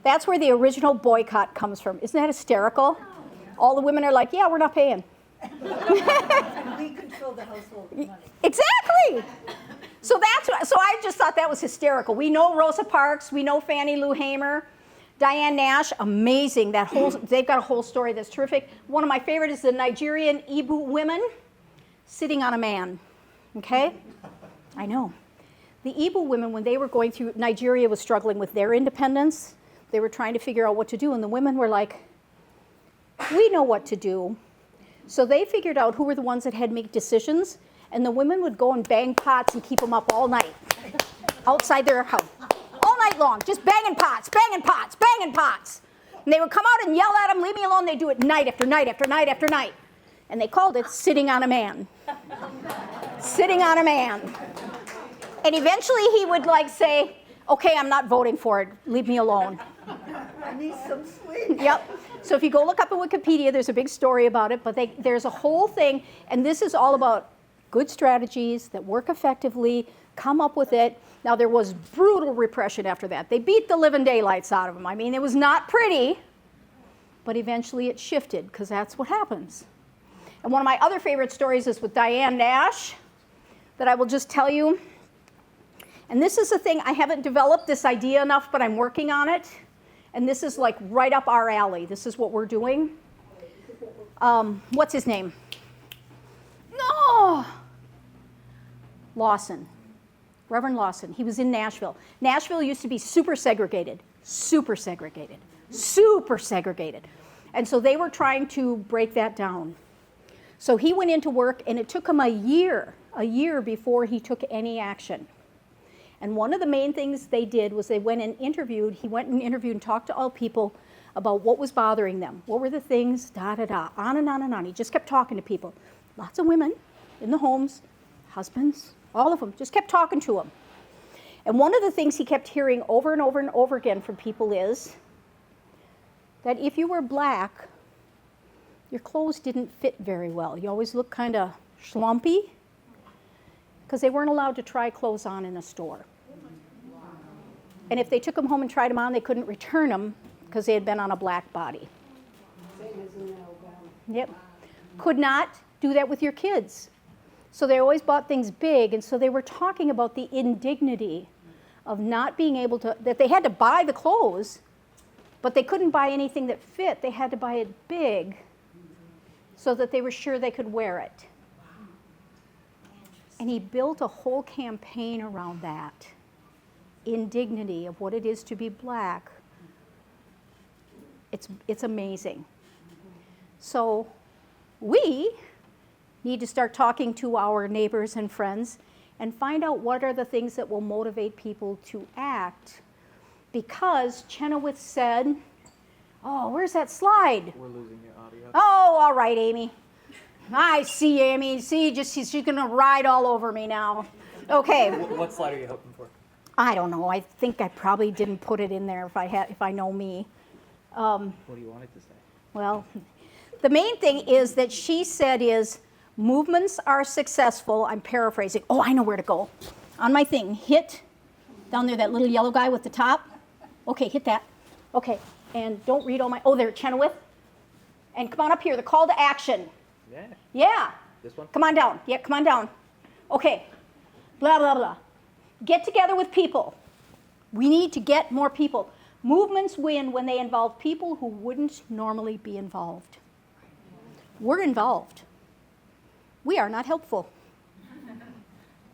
That's where the original boycott comes from. Isn't that hysterical? All the women are like, yeah, we're not paying. We control the household money. Exactly. So I just thought that was hysterical. We know Rosa Parks, we know Fannie Lou Hamer, Diane Nash, amazing. They've got a whole story that's terrific. One of my favorite is the Nigerian Igbo women sitting on a man. Okay? I know. The Igbo women, when they were going through, Nigeria was struggling with their independence. They were trying to figure out what to do, and the women were like, we know what to do. So they figured out who were the ones that had to make decisions, and the women would go and bang pots and keep them up all night outside their house. All night long, just banging pots, banging pots, banging pots. And they would come out and yell at him, leave me alone. They'd do it night after night after night after night. And they called it sitting on a man. Sitting on a man. And eventually he would like say, okay, I'm not voting for it. Leave me alone. I need some sleep. Yep. So if you go look up in Wikipedia, there's a big story about it, but there's a whole thing, and this is all about good strategies that work effectively, come up with it. Now there was brutal repression after that. They beat the living daylights out of them. I mean, it was not pretty, but eventually it shifted, because that's what happens. And one of my other favorite stories is with Diane Nash, that I will just tell you. And this is the thing, I haven't developed this idea enough, but I'm working on it. And this is like right up our alley. This is what we're doing. What's his name? No! Lawson. Reverend Lawson. He was in Nashville. Nashville used to be super segregated. Super segregated. Super segregated. And so they were trying to break that down. So he went into work, and it took him a year before he took any action. And one of the main things they did was he went and interviewed and talked to all people about what was bothering them. What were the things, da-da-da, on and on and on. He just kept talking to people. Lots of women in the homes, husbands, all of them, just kept talking to them. And one of the things he kept hearing over and over and over again from people is that if you were black, your clothes didn't fit very well. You always looked kind of schlumpy, because they weren't allowed to try clothes on in a store. And if they took them home and tried them on, they couldn't return them because they had been on a black body. Yep. Could not do that with your kids. So they always bought things big, and so they were talking about the indignity of not being able to, that they had to buy the clothes, but they couldn't buy anything that fit. They had to buy it big so that they were sure they could wear it. And he built a whole campaign around that indignity of what it is to be black. It's amazing. So we need to start talking to our neighbors and friends and find out what are the things that will motivate people to act. Because Chenoweth said, oh, where's that slide? We're losing your audio. Oh, all right, Amy. I see, Amy. See, she's going to ride all over me now. Okay. What slide are you hoping for? I don't know. I think I probably didn't put it in there if I know me. What do you want it to say? Well, the main thing is that she said is movements are successful. I'm paraphrasing. Oh, I know where to go. On my thing, hit down there, that little yellow guy with the top. Okay, hit that. Okay, and don't read all my, oh, there, Chenoweth. And come on up here, the call to action. Yeah. Yeah. This one? Come on down. Yeah, come on down. Okay. Blah, blah, blah. Get together with people. We need to get more people. Movements win when they involve people who wouldn't normally be involved. We're involved. We are not helpful.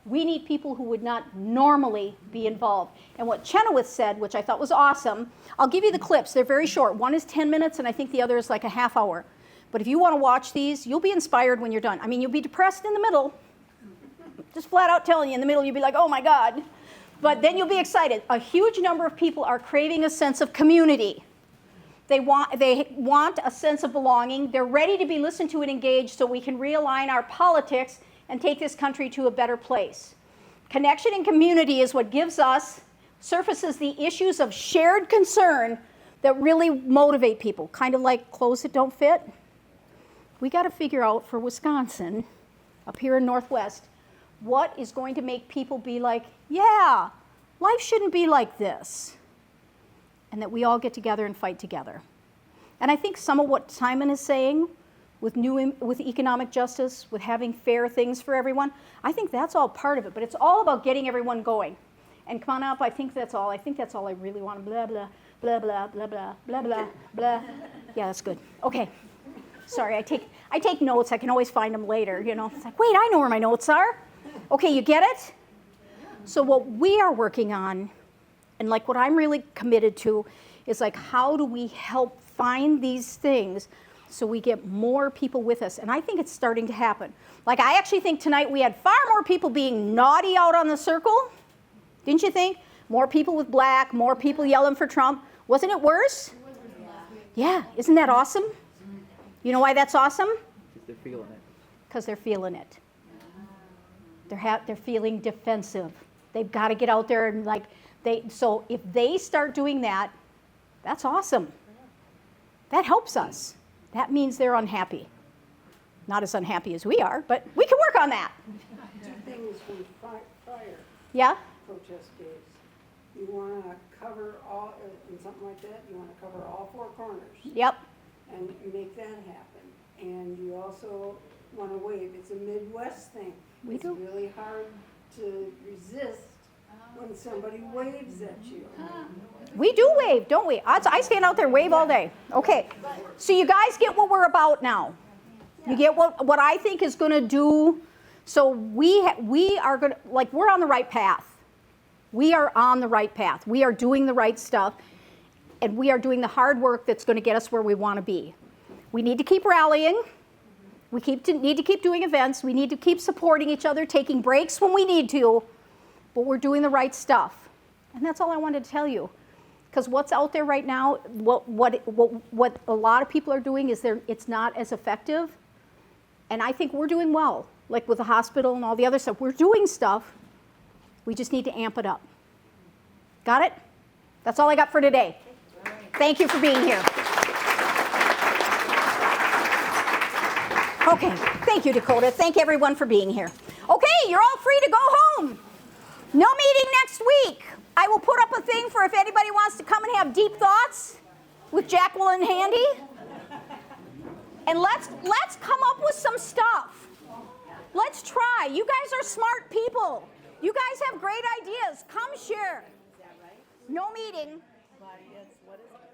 We need people who would not normally be involved. And what Chenoweth said, which I thought was awesome, I'll give you the clips. They're very short. One is 10 minutes, and I think the other is like a half hour. But if you want to watch these, you'll be inspired when you're done. I mean, you'll be depressed in the middle. Just flat out telling you, in the middle, you'll be like, oh my God. But then you'll be excited. A huge number of people are craving a sense of community. They want a sense of belonging. They're ready to be listened to and engaged so we can realign our politics and take this country to a better place. Connection and community is what surfaces the issues of shared concern that really motivate people, kind of like clothes that don't fit. We got to figure out for Wisconsin, up here in Northwest, what is going to make people be like, yeah, life shouldn't be like this. And that we all get together and fight together. And I think some of what Simon is saying with economic justice, with having fair things for everyone, I think that's all part of it. But it's all about getting everyone going. And come on up, I think that's all I really want. Blah, blah, blah, blah, blah, blah, blah, blah, blah. Yeah, that's good. Okay. Sorry, I take notes. I can always find them later, you know. It's like, wait, I know where my notes are. Okay, you get it? So what we are working on, and like what I'm really committed to, is like how do we help find these things so we get more people with us? And I think it's starting to happen. Like I actually think tonight we had far more people being naughty out on the circle, didn't you think? more people with black, more people yelling for Trump. Wasn't it worse? Yeah, isn't that awesome? You know why that's awesome? Because they're feeling it. Because they're feeling it. They're feeling defensive. They've got to get out there and so if they start doing that, that's awesome. That helps us. That means they're unhappy. Not as unhappy as we are, but we can work on that. Two things from prior Yeah? protest days. You want to cover all, in something like that, you want to cover all four corners. Yep. And make that happen. And you also want to wave. It's a Midwest thing. We do. It's really hard to resist when somebody waves at you. We do wave, don't we? I stand out there and wave all day. Okay, so you guys get what we're about now. You get what I think is going to do. So we are going to, we're on the right path. We are on the right path. We are doing the right stuff. And we are doing the hard work that's going to get us where we want to be. We need to keep rallying. We need to keep doing events. We need to keep supporting each other, taking breaks when we need to. But we're doing the right stuff. And that's all I wanted to tell you. Because what's out there right now, what a lot of people are doing is it's not as effective. And I think we're doing well. Like with the hospital and all the other stuff. We're doing stuff. We just need to amp it up. Got it? That's all I got for today. Thank you for being here. Okay, thank you, Dakota. Thank everyone for being here. Okay, you're all free to go home. No meeting next week. I will put up a thing for if anybody wants to come and have deep thoughts with Jacqueline handy. And let's come up with some stuff. Let's try. You guys are smart people. You guys have great ideas. Come share. No meeting. What is